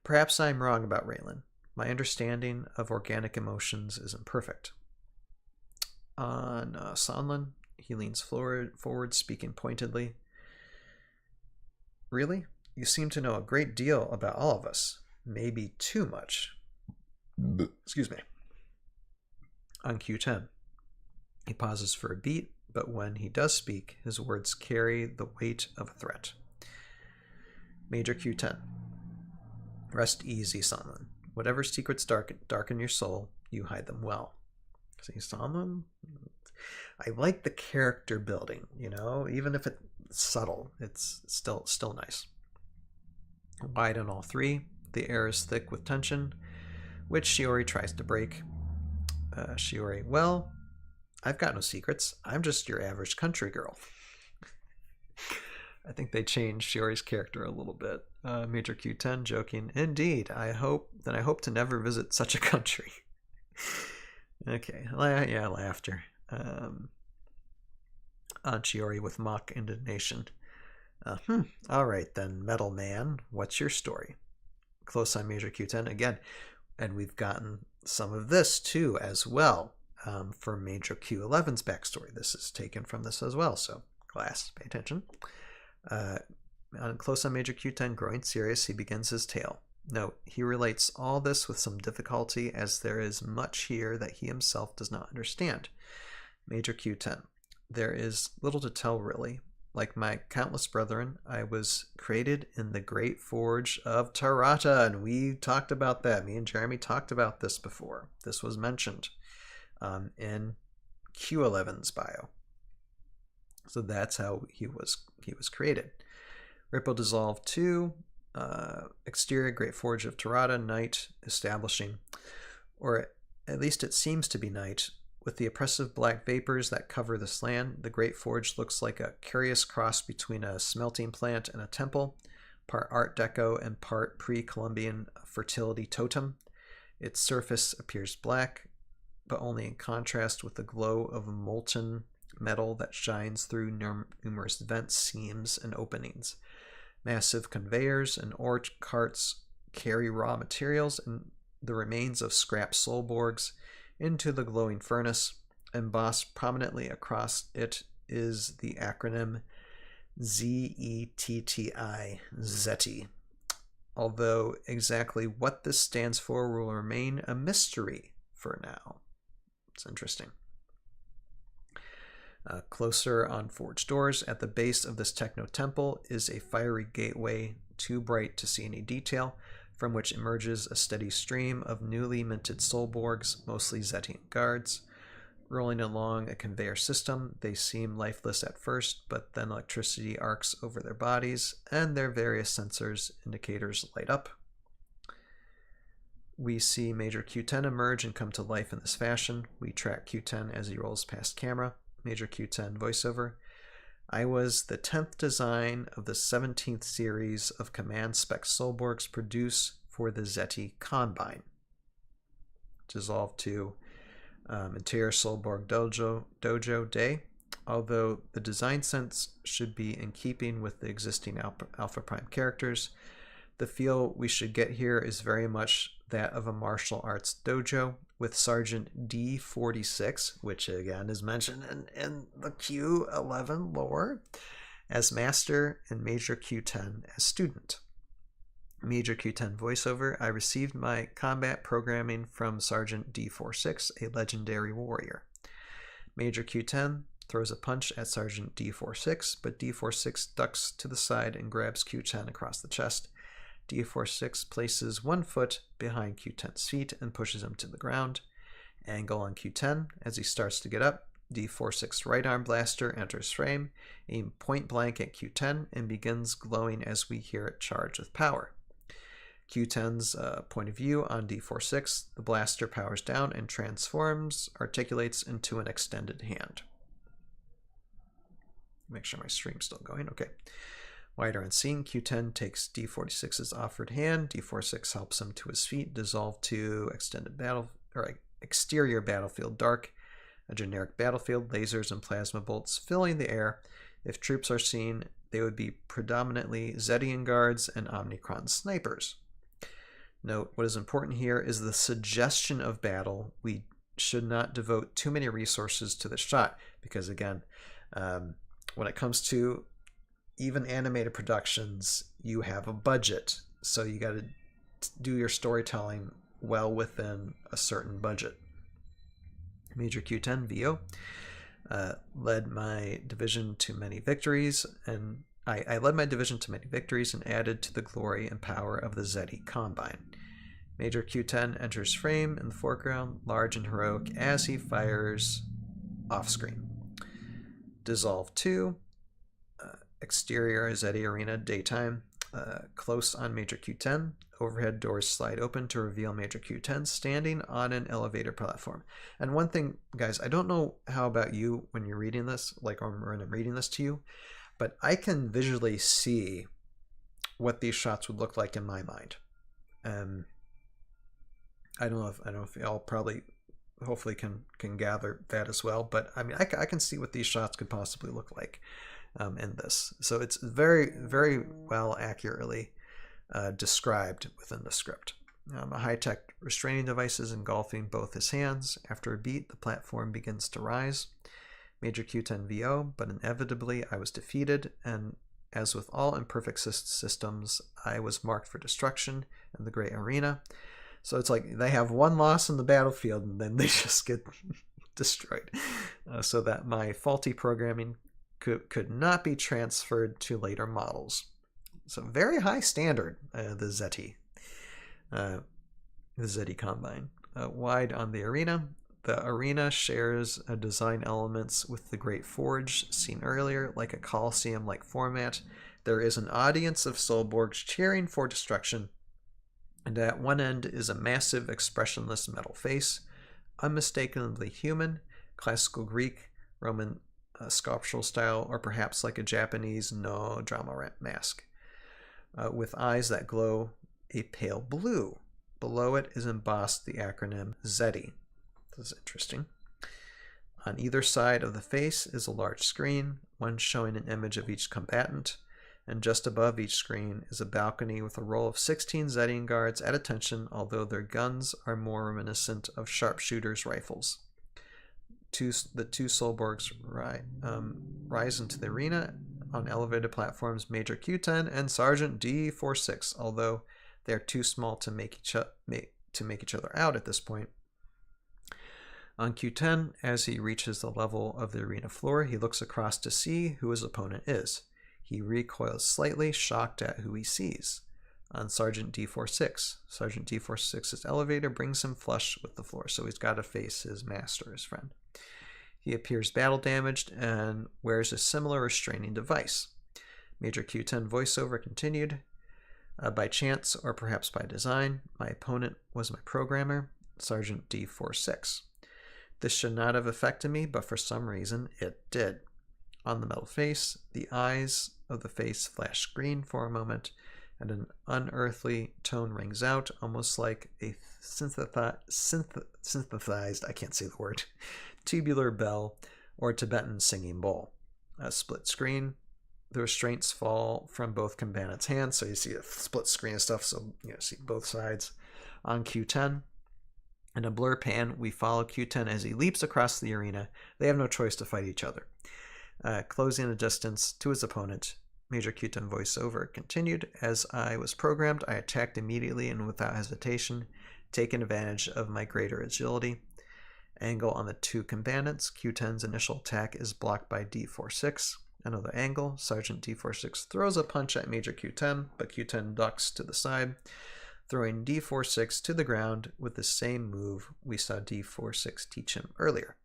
Perhaps I'm wrong about Raylan. My understanding of organic emotions is imperfect. On Sanlin, he leans forward, speaking pointedly. Really? You seem to know a great deal about all of us. Maybe too much. Excuse me. On Q10, he pauses for a beat, but when he does speak, his words carry the weight of a threat. Major Q10. Rest easy, Sanlin. Whatever secrets darken your soul, you hide them well. See, Sanlin? I like the character building, even if it's subtle, it's still nice. Wide on all 3, the air is thick with tension, which Shiori tries to break. Shiori, well, I've got no secrets. I'm just your average country girl. I think they changed Shiori's character a little bit. Major Q10 joking, indeed, I hope to never visit such a country. Okay, yeah, laughter. On Shiori with mock indignation. All right then, Metal Man, what's your story? Close on Major Q10 again, and we've gotten some of this too as well for Major Q11's backstory. This is taken from this as well, so class, pay attention. Close on Major Q10, growing serious, he begins his tale. Note, he relates all this with some difficulty as there is much here that he himself does not understand. Major Q10, there is little to tell really. Like my countless brethren, I was created in the great forge of Tarata, and we talked about that. Me and Jeremy talked about this before. This was mentioned in Q11's bio. So that's how he was created. Ripple dissolved 2. Exterior Great Forge of Tarata, night establishing, or at least it seems to be night, with the oppressive black vapors that cover this land. The Great Forge looks like a curious cross between a smelting plant and a temple, part Art Deco and part pre-Columbian fertility totem. Its surface appears black, but only in contrast with the glow of molten metal that shines through numerous vents, seams, and openings. Massive conveyors and ore carts carry raw materials and the remains of scrap soulborgs into the glowing furnace. Embossed prominently across it is the acronym ZETTI, ZETI. Although exactly what this stands for will remain a mystery for now. It's interesting. Closer on forged doors, at the base of this techno temple, is a fiery gateway too bright to see any detail, from which emerges a steady stream of newly minted Soulborgs, mostly Zetian guards. Rolling along a conveyor system, they seem lifeless at first, but then electricity arcs over their bodies, and their various sensors indicators light up. We see Major Q10 emerge and come to life in this fashion. We track Q10 as he rolls past camera. Major Q10 voiceover. I was the 10th design of the 17th series of Command Spec Soulborgs produced for the Zeti Combine. Dissolved to Interior Soulborg Dojo Day. Although the design sense should be in keeping with the existing Alpha Prime characters, the feel we should get here is very much that of a martial arts dojo, with Sergeant D46, which again is mentioned in the Q11 lore, as master and Major Q10 as student. Major Q10 voiceover. I received my combat programming from Sergeant D46, a legendary warrior. Major Q10 throws a punch at Sergeant D46, but D46 ducks to the side and grabs Q10 across the chest. D46 places one foot behind Q10's feet and pushes him to the ground. Angle on Q10 as he starts to get up. D46's right arm blaster enters frame, aim point blank at Q10, and begins glowing as we hear it charge with power. Q10's point of view on D46, the blaster powers down and articulates into an extended hand. Make sure my stream's still going. Okay. Wider unseen, Q10 takes D46's offered hand. D46 helps him to his feet, dissolve to exterior battlefield dark, a generic battlefield, lasers and plasma bolts filling the air. If troops are seen, they would be predominantly Zetian guards and Omnicron snipers. Note, what is important here is the suggestion of battle. We should not devote too many resources to the shot, because again, when it comes to even animated productions, you have a budget, so you got to do your storytelling well within a certain budget. Major Q10 VO led my division to many victories, and I led my division to many victories and added to the glory and power of the Zeti Combine. Major Q10 enters frame in the foreground, large and heroic, as he fires off screen. Dissolve 2. Exterior Zeti Arena, daytime. Close on Major Q10. Overhead doors slide open to reveal Major Q10 standing on an elevator platform. And one thing, guys, I don't know how about you when you're reading this, like when I'm reading this to you, but I can visually see what these shots would look like in my mind. I don't know if y'all probably hopefully can gather that as well, but I mean I can see what these shots could possibly look like in this. So it's very, very well accurately described within the script. A high-tech restraining device is engulfing both his hands. After a beat, the platform begins to rise. Major Q10 VO, but inevitably I was defeated, and as with all imperfect systems, I was marked for destruction in the Great Arena. So it's like they have one loss in the battlefield and then they just get destroyed. So that my faulty programming could not be transferred to later models. So very high standard, the Zeti Combine. Wide on the arena. The arena shares design elements with the Great Forge seen earlier, like a Colosseum-like format. There is an audience of Soulborgs cheering for destruction, and at one end is a massive, expressionless metal face, unmistakably human, classical Greek, Roman sculptural style, or perhaps like a Japanese no-drama mask, with eyes that glow a pale blue. Below it is embossed the acronym Zeti. This is interesting. On either side of the face is a large screen, one showing an image of each combatant, and just above each screen is a balcony with a row of 16 Zetian guards at attention, although their guns are more reminiscent of sharpshooters' rifles. The two Soulborgs rise into the arena on elevated platforms, Major Q10 and Sergeant D46, although they are too small to make each other out at this point. On Q10, as he reaches the level of the arena floor, he looks across to see who his opponent is. He recoils slightly, shocked at who he sees. On Sergeant D46, Sergeant D46's elevator brings him flush with the floor, so he's got to face his master, his friend. He appears battle damaged and wears a similar restraining device. Major Q10 voiceover continued. By chance, or perhaps by design, my opponent was my programmer, Sergeant D46. This should not have affected me, but for some reason it did. On the metal face, the eyes of the face flash green for a moment, and an unearthly tone rings out, almost like a synthesized, I can't say the word, tubular bell or Tibetan singing bowl. A split screen. The restraints fall from both combatants' hands, so you see a split screen of stuff, so you see both sides. On Q10, in a blur pan, we follow Q10 as he leaps across the arena. They have no choice to fight each other. Closing the distance to his opponent, Major Q10 voiceover continued. As I was programmed, I attacked immediately and without hesitation, taking advantage of my greater agility. Angle on the two combatants. Q10's initial attack is blocked by D46. Another angle. Sergeant D46 throws a punch at Major Q10, but Q10 ducks to the side, throwing D46 to the ground with the same move we saw D46 teach him earlier.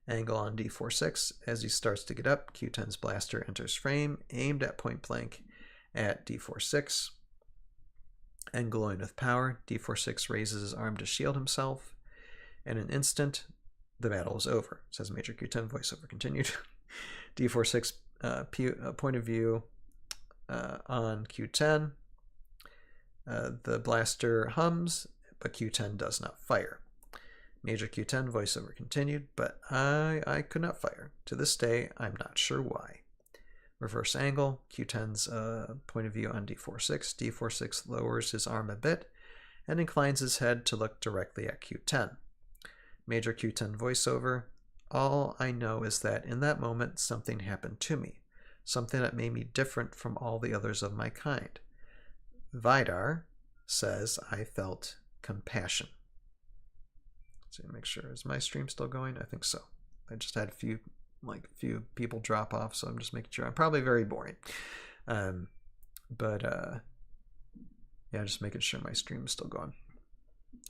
Angle on D46. As he starts to get up, Q10's blaster enters frame, aimed at point blank at D46. And glowing with power, D46 raises his arm to shield himself. In an instant, the battle is over, says Major Q10 voiceover continued. D46 point of view on Q10. The blaster hums, but Q10 does not fire. Major Q10 voiceover continued, but I could not fire. To this day, I'm not sure why. Reverse angle, Q10's point of view on D46. D46 lowers his arm a bit and inclines his head to look directly at Q10. Major Q10 voiceover, all I know is that in that moment something happened to me, something that made me different from all the others of my kind. Vidar says I felt compassion. Let's see, make sure, is my stream still going? I think so. I just had a few people drop off, so I'm just making sure. I'm probably very boring. Yeah, just making sure my stream is still going.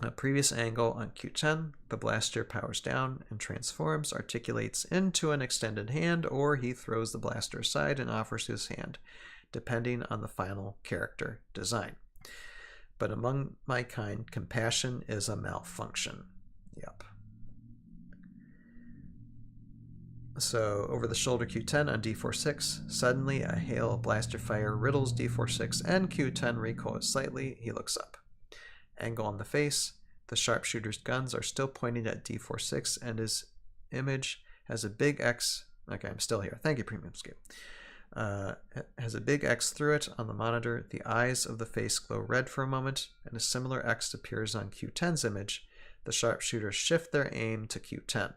A previous angle on Q10, the blaster powers down and transforms, articulates into an extended hand, or he throws the blaster aside and offers his hand, depending on the final character design. But among my kind, compassion is a malfunction. Yep. So over the shoulder Q10 on D46, suddenly a hail of blaster fire riddles D46 and Q10 recoils slightly. He looks up. Angle on the face. The sharpshooter's guns are still pointing at D46 and his image has a big X. Okay, I'm still here. Thank you, Premiumscape. Has a big X through it on the monitor. The eyes of the face glow red for a moment and a similar X appears on Q10's image. The sharpshooters shift their aim to Q10.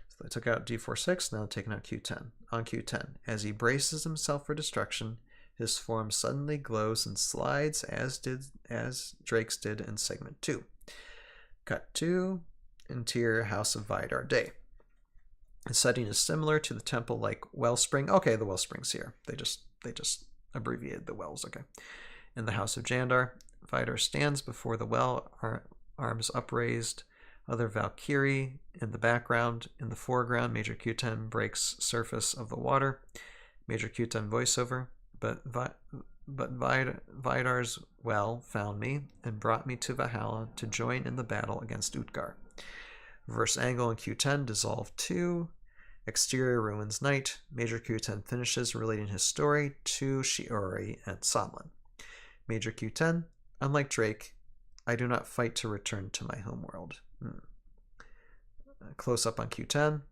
So they took out D46, now taking out Q10. On Q10, as he braces himself for destruction, his form suddenly glows and slides as Drake's did in segment 2. Cut to interior House of Vidar Day. The setting is similar to the temple-like wellspring. Okay, the wellspring's here. They just abbreviated the wells. Okay. In the House of Jandar, Vidar stands before the well, arms upraised. Other Valkyrie in the background. In the foreground, Major Q10 breaks surface of the water. Major Q10 voiceover. But Vidar's well found me and brought me to Valhalla to join in the battle against Utgar. Reverse angle in Q10 dissolved 2. Exterior ruins night. Major Q10 finishes relating his story to Shiori and Somlin. Major Q10, unlike Drake, I do not fight to return to my homeworld. Close up on Q10.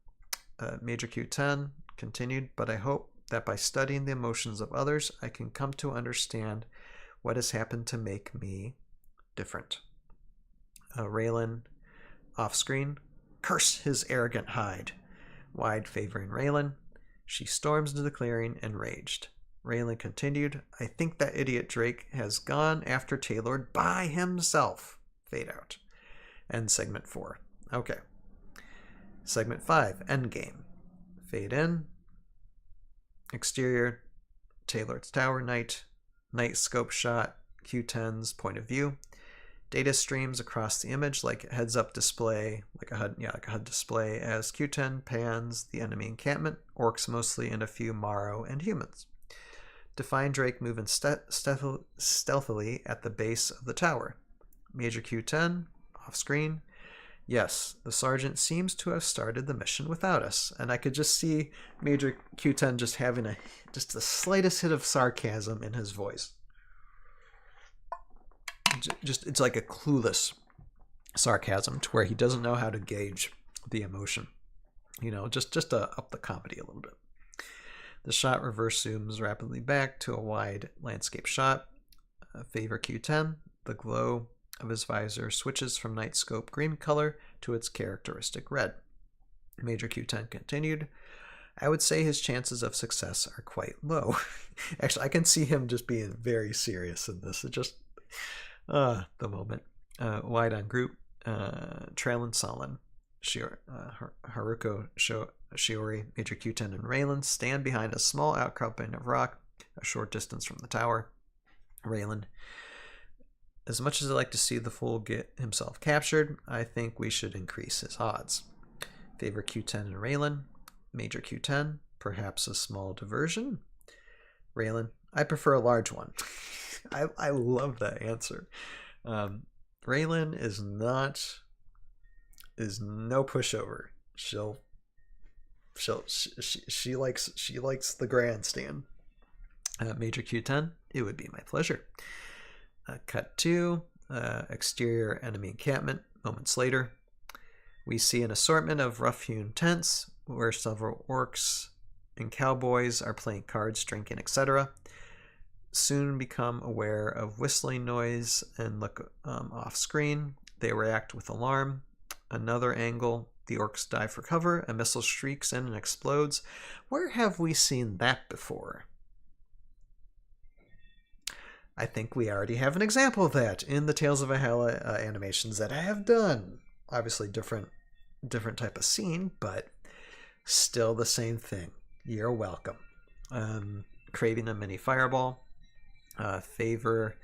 Major Q10 continued, but I hope that by studying the emotions of others, I can come to understand what has happened to make me different. Raylan off screen. Curse his arrogant hide. Wide favoring Raylan. She storms into the clearing, enraged. Raylan continued, I think that idiot Drake has gone after Taylor by himself. Fade out. End segment 4. Okay. Segment 5, Endgame. Fade in. Exterior, Taylor's Tower, night scope shot, Q10's point of view. Data streams across the image like a heads-up display, like a HUD display, as Q10 pans the enemy encampment, orcs mostly, and a few Morrow and humans. Define Drake moving stealthily at the base of the tower. Major Q10, off-screen. Yes, the sergeant seems to have started the mission without us, and I could just see Major Q10 just having just the slightest hit of sarcasm in his voice. It's like a clueless sarcasm to where he doesn't know how to gauge the emotion. Just to up the comedy a little bit. The shot reverse zooms rapidly back to a wide landscape shot. Favor Q10. The glow of his visor switches from night scope green color to its characteristic red. Major Q10 continued. I would say his chances of success are quite low. Actually, I can see him just being very serious in this. It just... the moment. Wide on group. Traylon, Solon, Haruko, Shiori, Major Q10, and Raylan stand behind a small outcropping of rock a short distance from the tower. Raylan. As much as I'd like to see the fool get himself captured, I think we should increase his odds. Favor Q10 and Raylan. Major Q10. Perhaps a small diversion. Raylan. I prefer a large one. I love that answer. Raylan is no pushover. She likes the grandstand. Major Q10, it would be my pleasure. Cut to exterior enemy encampment. Moments later, we see an assortment of rough-hewn tents where several orcs and cowboys are playing cards, drinking, etc. Soon become aware of whistling noise and look off screen. They react with alarm. Another angle, the orcs dive for cover. A missile streaks in and explodes. Where have we seen that before? I think we already have an example of that in the Tales of Valhalla animations that I have done. Obviously different type of scene, but still the same thing. You're welcome. Creating a mini fireball. Favor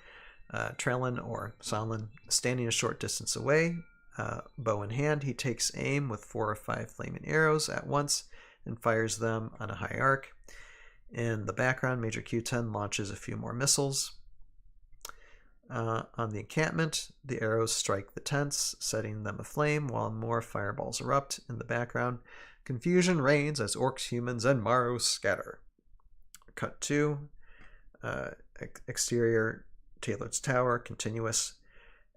Traylon or Solon standing a short distance away, bow in hand. He takes aim with 4 or 5 flaming arrows at once and fires them on a high arc. In the background, Major Q10 launches a few more missiles. On the encampment, the arrows strike the tents, setting them aflame while more fireballs erupt. In the background, confusion reigns as orcs, humans, and Morrow scatter. Cut to exterior, Taylor's Tower, continuous.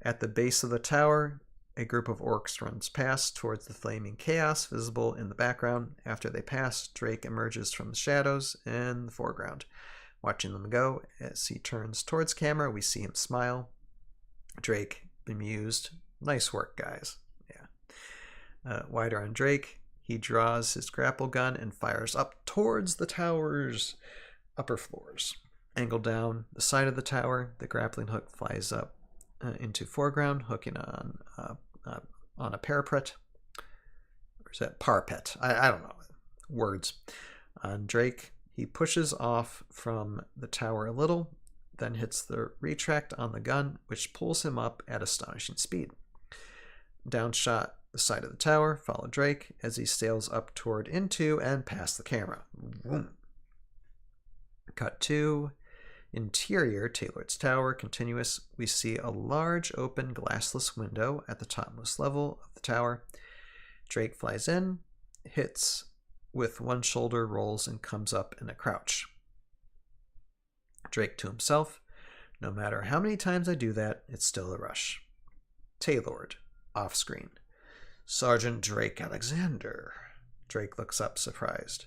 At the base of the tower, a group of orcs runs past towards the flaming chaos visible in the background. After they pass, Drake emerges from the shadows in the foreground. Watching them go, as he turns towards camera, we see him smile. Drake, bemused. Nice work, guys. Yeah. Wider on Drake, he draws his grapple gun and fires up towards the tower's upper floors. Angle down the side of the tower, the grappling hook flies up into foreground, hooking on a parapet. Or is that parapet? I don't know. Words. On Drake, he pushes off from the tower a little, then hits the retract on the gun, which pulls him up at astonishing speed. Downshot the side of the tower, follow Drake as he sails up toward into and past the camera. Boom. Cut to interior, Taylor's Tower, continuous. We see a large open glassless window at the topmost level of the tower. Drake flies in, hits with one shoulder, rolls, and comes up in a crouch. Drake to himself, no matter how many times I do that, it's still a rush. Taylord, off screen. Sergeant Drake Alexander. Drake looks up, surprised.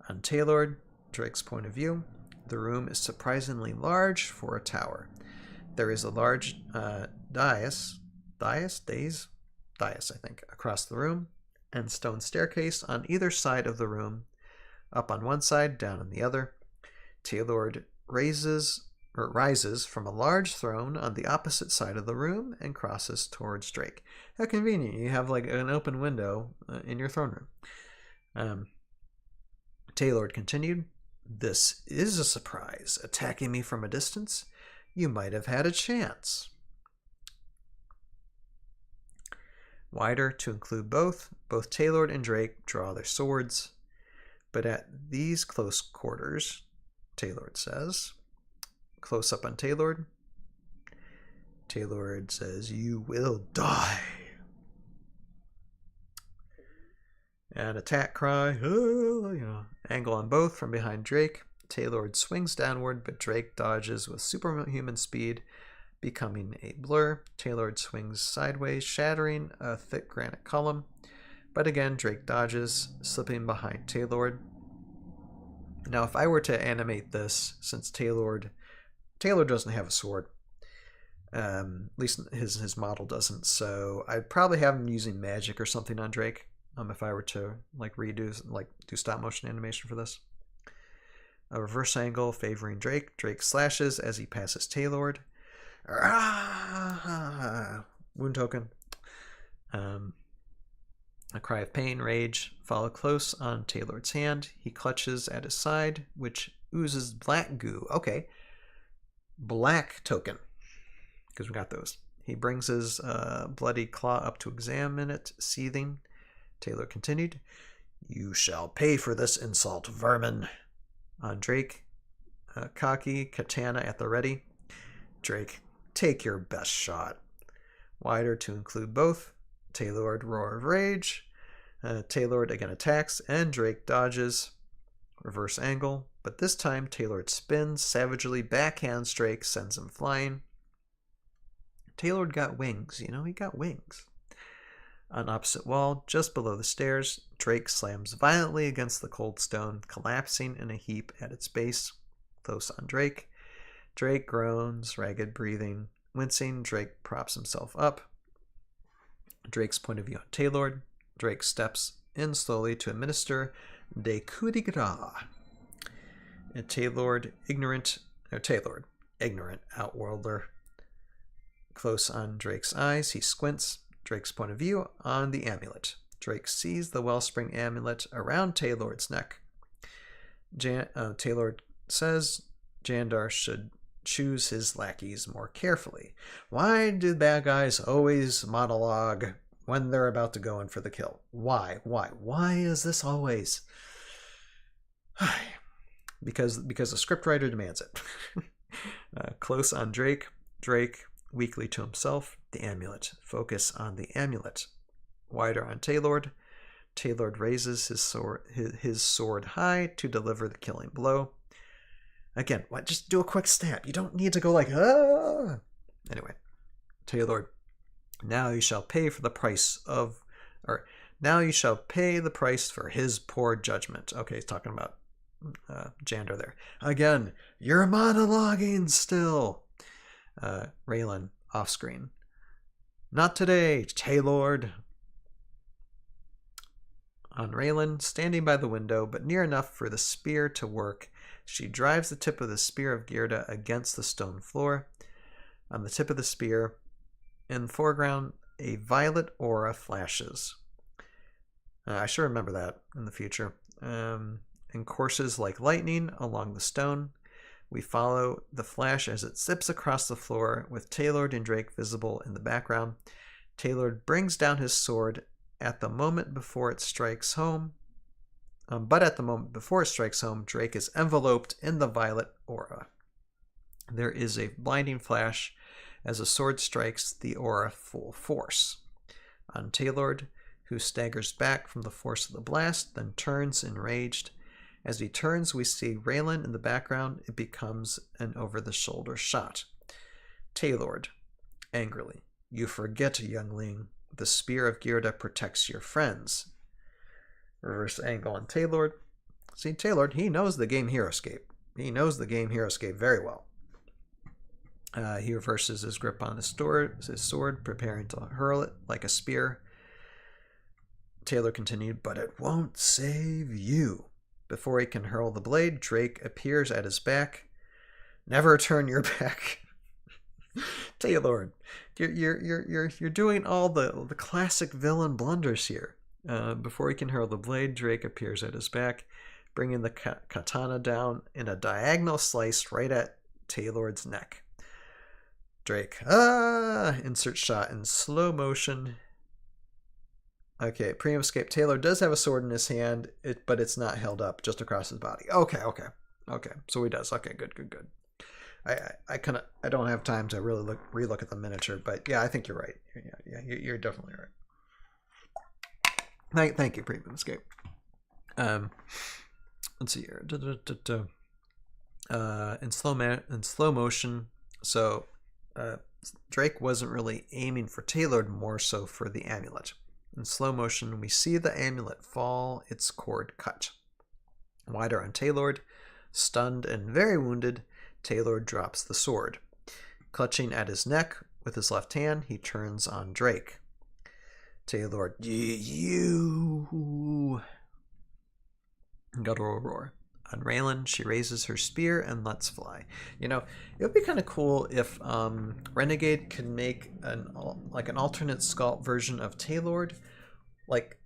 On Taylord, Drake's point of view, the room is surprisingly large for a tower. There is a large dais, I think, across the room, and stone staircase on either side of the room, up on one side, down on the other. Taylord raises rises from a large throne on the opposite side of the room and crosses towards Drake. How convenient. You have like an open window in your throne room. Taylor continued, "This is a surprise. Attacking me from a distance? You might have had a chance." Wider to include both Taylor and Drake draw their swords. But at these close quarters, Taylor says, close up on Taylor says, "You will die." And attack cry, angle on both from behind Drake. Taylor swings downward, but Drake dodges with superhuman speed, becoming a blur. Taylor swings sideways, shattering a thick granite column. But again, Drake dodges, slipping behind Taylor. Now, if I were to animate this, since Taylor doesn't have a sword, at least his model doesn't, so I'd probably have him using magic or something on Drake. If I were to do stop motion animation for this. A reverse angle favoring Drake. Drake slashes as he passes Taylor. Wound token. A cry of pain, rage, follow close on Taylor's hand. He clutches at his side, which oozes black goo. Okay. Black token. Because we got those. He brings his bloody claw up to examine it, seething. Taylor continued, "You shall pay for this insult, vermin." On Drake, cocky, katana at the ready. Drake, "Take your best shot." Wider to include both. Taylor, roar of rage. Taylor again attacks, and Drake dodges. Reverse angle, but this time Taylor spins savagely, backhands Drake, sends him flying. Taylor got wings, he got wings. On opposite wall, just below the stairs, Drake slams violently against the cold stone, collapsing in a heap at its base. Close on Drake. Drake groans, ragged breathing. Wincing, Drake props himself up. Drake's point of view on Taylor. Drake steps in slowly to administer de coup de grace. And Taylor, ignorant outworlder. Close on Drake's eyes, he squints. Drake's point of view on the amulet. Drake sees the wellspring amulet around Taylor's neck. Taylor says Jandar should choose his lackeys more carefully. Why do bad guys always monologue when they're about to go in for the kill? Why? Why is this always? Because the scriptwriter demands it. Close on Drake. Drake weakly to himself. The amulet. Focus on the amulet. Wider on Taylor. Taylor raises his sword high to deliver the killing blow. Again, just do a quick stab. You don't need to go like, ah. Anyway, Taylor, now you shall pay the price for his poor judgment. Okay, he's talking about Jandar there. Again, you're monologuing still. Raylan off screen. Not today, Taylor. On Raylan, standing by the window, but near enough for the spear to work, she drives the tip of the spear of Gerda against the stone floor. On the tip of the spear, in the foreground, a violet aura flashes. I should remember that in the future. And courses like lightning along the stone. We follow the flash as it zips across the floor, with Taylor and Drake visible in the background. Taylor brings down his sword at the moment before it strikes home. But at the moment before it strikes home, Drake is enveloped in the violet aura. There is a blinding flash as the sword strikes the aura full force. On Taylor, who staggers back from the force of the blast, then turns enraged. As he turns, we see Raylan in the background. It becomes an over-the-shoulder shot. Taylor, angrily, "You forget, youngling. The spear of Gerda protects your friends." Reverse angle on Taylor. See, Taylor, he knows the game Heroscape. He knows the game Heroscape very well. He reverses his grip on his sword, preparing to hurl it like a spear. Taylor continued, "But it won't save you." Before he can hurl the blade, Drake appears at his back. Never turn your back. Taylor, you're doing all the classic villain blunders here. Before he can hurl the blade, Drake appears at his back, bringing the katana down in a diagonal slice right at Taylor's neck. Drake, insert shot in slow motion. Okay, pre-escape. Taylor does have a sword in his hand, but it's not held up, just across his body. Okay. So he does. Okay, good. I don't have time to really relook at the miniature, but yeah, I think you're right. Yeah, you're definitely right. Thank you, Premium Escape. Let's see here. In slow motion. So Drake wasn't really aiming for Taylor, more so for the amulet. In slow motion, we see the amulet fall, its cord cut. Wider on Taylor, stunned and very wounded, Taylor drops the sword. Clutching at his neck with his left hand, he turns on Drake. Taylor, you... Guttural roar. On Raylan, she raises her spear and lets fly. You know, it would be kind of cool if Renegade could make an alternate sculpt version of Taylor, like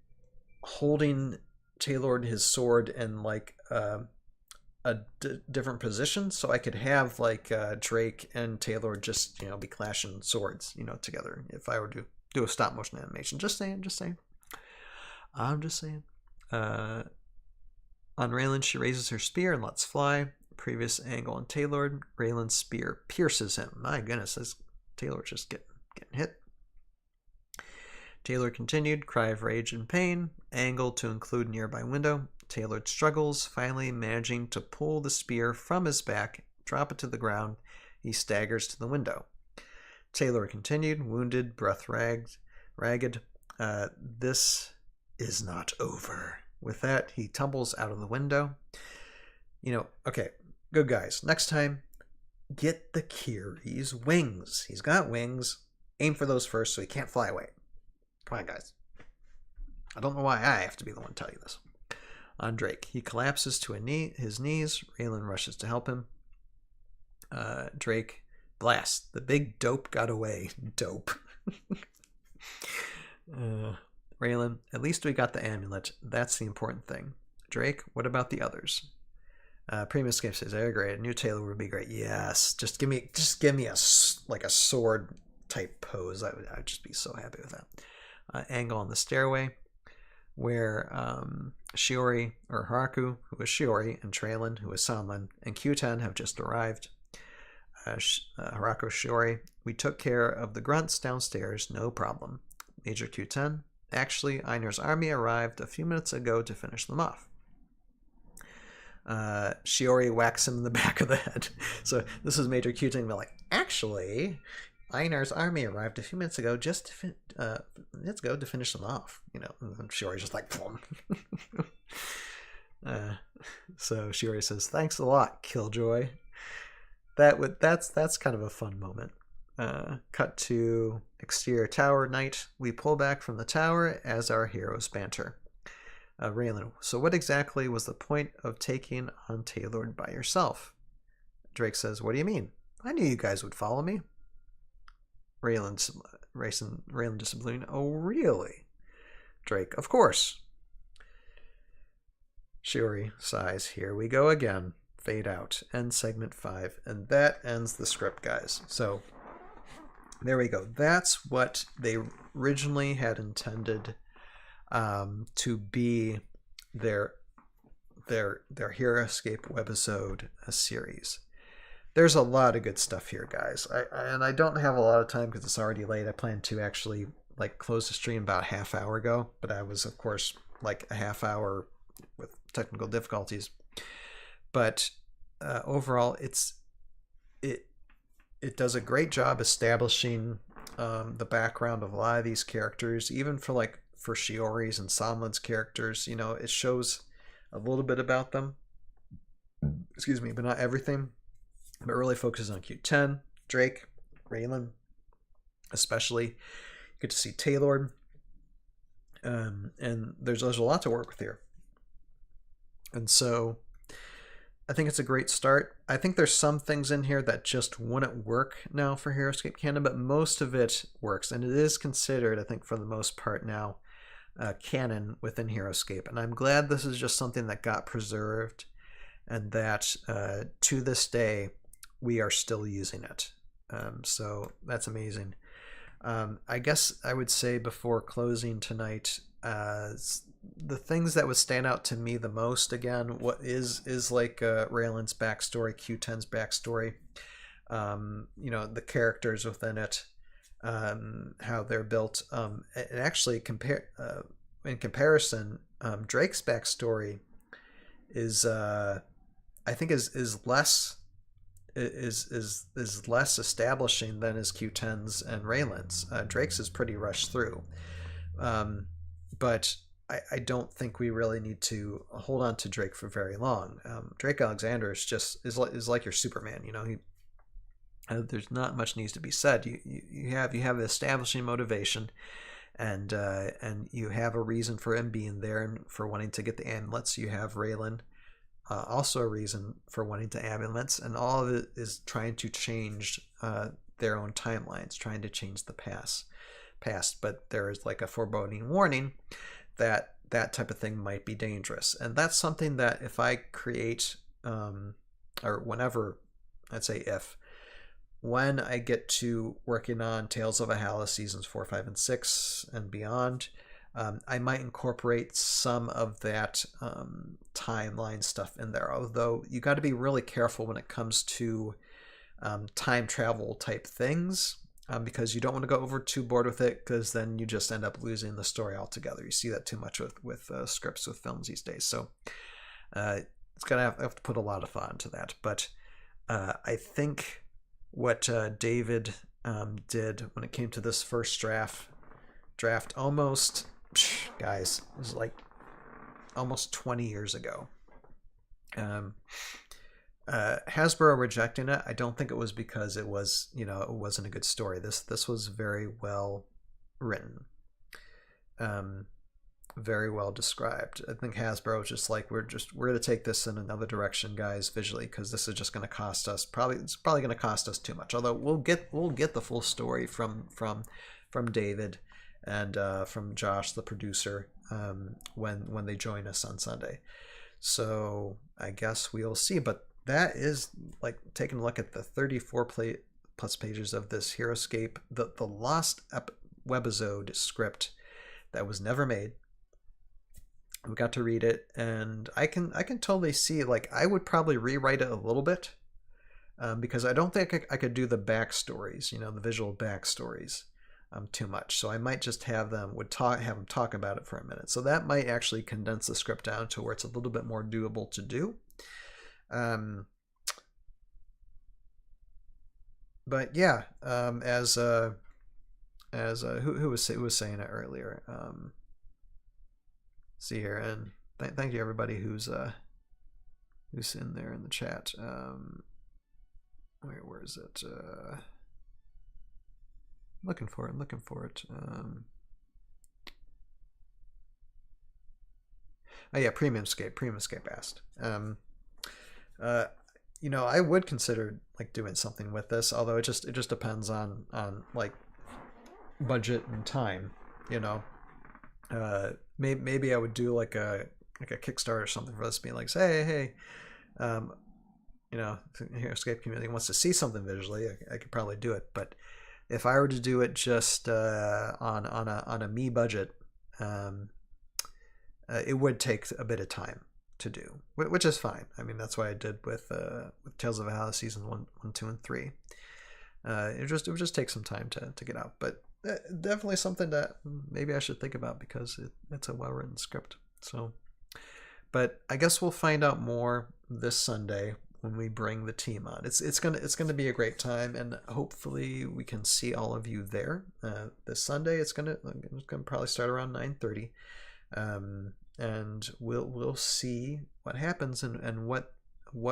holding Taylor his sword in like a different position, so I could have like Drake and Taylor just be clashing swords together. If I were to do a stop motion animation, just saying. I'm just saying. On Raylan, she raises her spear and lets fly. Previous angle on Taylor, Raylan's spear pierces him. My goodness, this Taylor's just getting hit. Taylor continued, cry of rage and pain, angle to include nearby window. Taylor struggles, finally managing to pull the spear from his back, drop it to the ground. He staggers to the window. Taylor continued, wounded, breath ragged. This is not over. With that, he tumbles out of the window. Okay, good guys. Next time, get the Kiri's wings. He's got wings. Aim for those first so he can't fly away. Come on, guys. I don't know why I have to be the one to tell you this. On Drake, he collapses to his knees. Raylan rushes to help him. Drake blasts. The big dope got away. Dope. Raylan, at least we got the amulet. That's the important thing. Drake, what about the others? Premium Escape says, I agree. A new Taylor would be great. Yes. Just give me a sword type pose. I'd just be so happy with that. Angle on the stairway where Shiori, or Haraku, who is Shiori, and Traylon, who is Sanlan, and Q10 have just arrived. Haraku, Shiori, we took care of the grunts downstairs, no problem. Major Q10, actually, Einar's army arrived a few minutes ago to finish them off. Shiori whacks him in the back of the head. So this is Major Q10 being like, actually, Einar's army arrived a few minutes ago to finish them off. And Shiori's just like, plum. So Shiori says, thanks a lot, Killjoy. That's kind of a fun moment. Cut to exterior tower night. We pull back from the tower as our heroes banter. Raylan, so what exactly was the point of taking on Taylor by yourself? Drake says, what do you mean? I knew you guys would follow me. Raylan disciplining. Oh, really? Drake, of course. Shiori sighs. Here we go again. Fade out. End segment 5. And that ends the script, guys. So there we go. That's what they originally had intended to be their Heroscape Webisode series. There's a lot of good stuff here, guys. I don't have a lot of time because it's already late. I planned to actually close the stream about a half hour ago, but I was, of course, a half hour with technical difficulties. But overall, it does a great job establishing the background of a lot of these characters, even for Shiori's and Sanlan's characters. It shows a little bit about them. Excuse me, but not everything. But really focuses on Q10, Drake, Raylan, especially. You get to see Taylor, and there's a lot to work with here. And so I think it's a great start. I think there's some things in here that just wouldn't work now for Heroscape canon, but most of it works, and it is considered, I think, for the most part now, canon within Heroscape. And I'm glad this is just something that got preserved, and that to this day we are still using it. So that's amazing. I guess I would say before closing tonight, the things that would stand out to me the most, again, what is like Raylan's backstory, Q10's backstory, the characters within it, how they're built, and actually in comparison, Drake's backstory is I think is less establishing than his Q10's and Raylan's. Drake's is pretty rushed through, but I don't think we really need to hold on to Drake for very long. Drake Alexander is like your Superman. There's not much needs to be said. You have the establishing motivation, and you have a reason for him being there and for wanting to get the amulets. You have Raylan, also a reason for wanting to amulets, and all of it is trying to change their own timelines, trying to change the past. But there is like a foreboding warning that type of thing might be dangerous, and that's something that if I create, or whenever, I'd say when I get to working on Tales of Valhalla seasons 4, 5, and 6 and beyond, I might incorporate some of that timeline stuff in there. Although you got to be really careful when it comes to time travel type things, because you don't want to go over too board with it, because then you just end up losing the story altogether. You see that too much with scripts with films these days. So it's gonna have to put a lot of thought into that. But I think what David did when it came to this first draft almost, guys, it was like almost 20 years ago. Hasbro rejecting it, I don't think it was because it wasn't a good story. This was very well written, very well described. I think Hasbro was just like, we're going to take this in another direction, guys, visually, because this is just going to cost us it's probably going to cost us too much. Although we'll get the full story from David and from Josh, the producer, when they join us on Sunday. So I guess we'll see. But that is like taking a look at the 34 plus pages of this Heroscape, the lost Webisode script that was never made. We got to read it, and I can totally see, like, I would probably rewrite it a little bit, because I don't think I could do the backstories, the visual backstories, too much. So I might just have them talk about it for a minute. So that might actually condense the script down to where it's a little bit more doable to do. But yeah, as who was saying it earlier. See here, and thank you everybody who's in there in the chat. Where is it? Looking for it. Oh yeah, Premiumscape asked. I would consider like doing something with this, although it just depends on like budget and time. Maybe I would do like a Kickstarter or something for this, being like, say, hey, Heroscape community wants to see something visually. I could probably do it, but if I were to do it just on a me budget, it would take a bit of time to do, which is fine. I mean, that's what I did with Tales of Valhalla season 1, 2, and 3. It would just take some time to get out, but definitely something that maybe I should think about, because it's a well-written script. So, but I guess we'll find out more this Sunday when we bring the team on. It's gonna be a great time, and hopefully we can see all of you there this Sunday. It's gonna probably start around 9:30, and we'll see what happens and what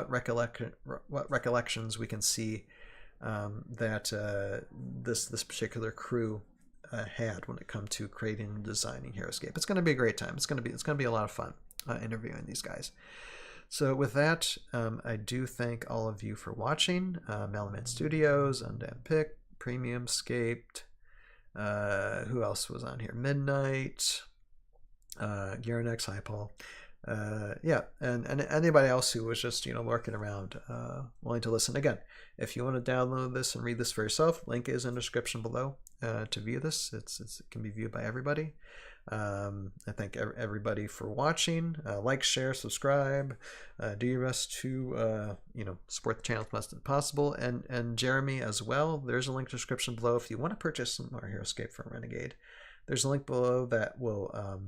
recollections we can see that this particular crew had when it comes to creating and designing Heroscape. It's going to be a great time. It's going to be a lot of fun interviewing these guys. So with that, I do thank all of you for watching. Malaman Studios, Undead Pick, Premium Scaped. Who else was on here? Midnight. Garanex, hi Paul. Yeah, and anybody else who was just lurking around, wanting to listen. Again, if you want to download this and read this for yourself, link is in the description below to view this. It can be viewed by everybody. I thank everybody for watching. Like, share, subscribe. Do your best to support the channel as much as possible. And Jeremy as well. There's a link in the description below if you want to purchase some more Heroscape from Renegade. There's a link below that will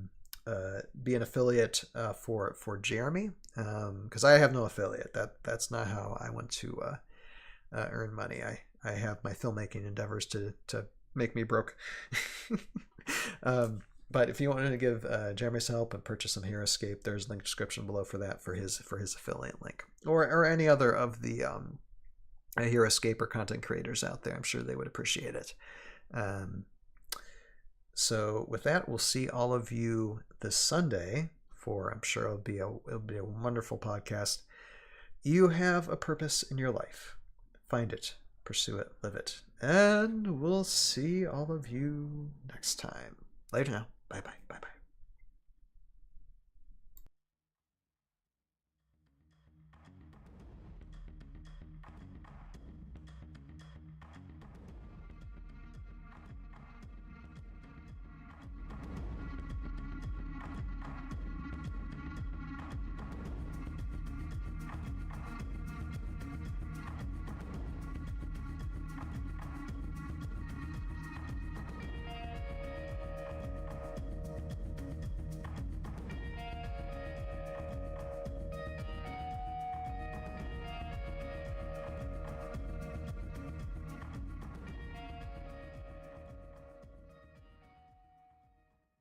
be an affiliate for Jeremy, because I have no affiliate. That's not how I want to earn money. I have my filmmaking endeavors to make me broke. But if you wanted to give Jeremy some help and purchase some Heroscape, there's a link in the description below for that, for his affiliate link, or any other of the Heroscape or content creators out there. I'm sure they would appreciate it. So with that, we'll see all of you this Sunday for, I'm sure it'll be a wonderful podcast. You have a purpose in your life. Find it, pursue it, live it. And we'll see all of you next time. Later now. Bye-bye. Bye-bye.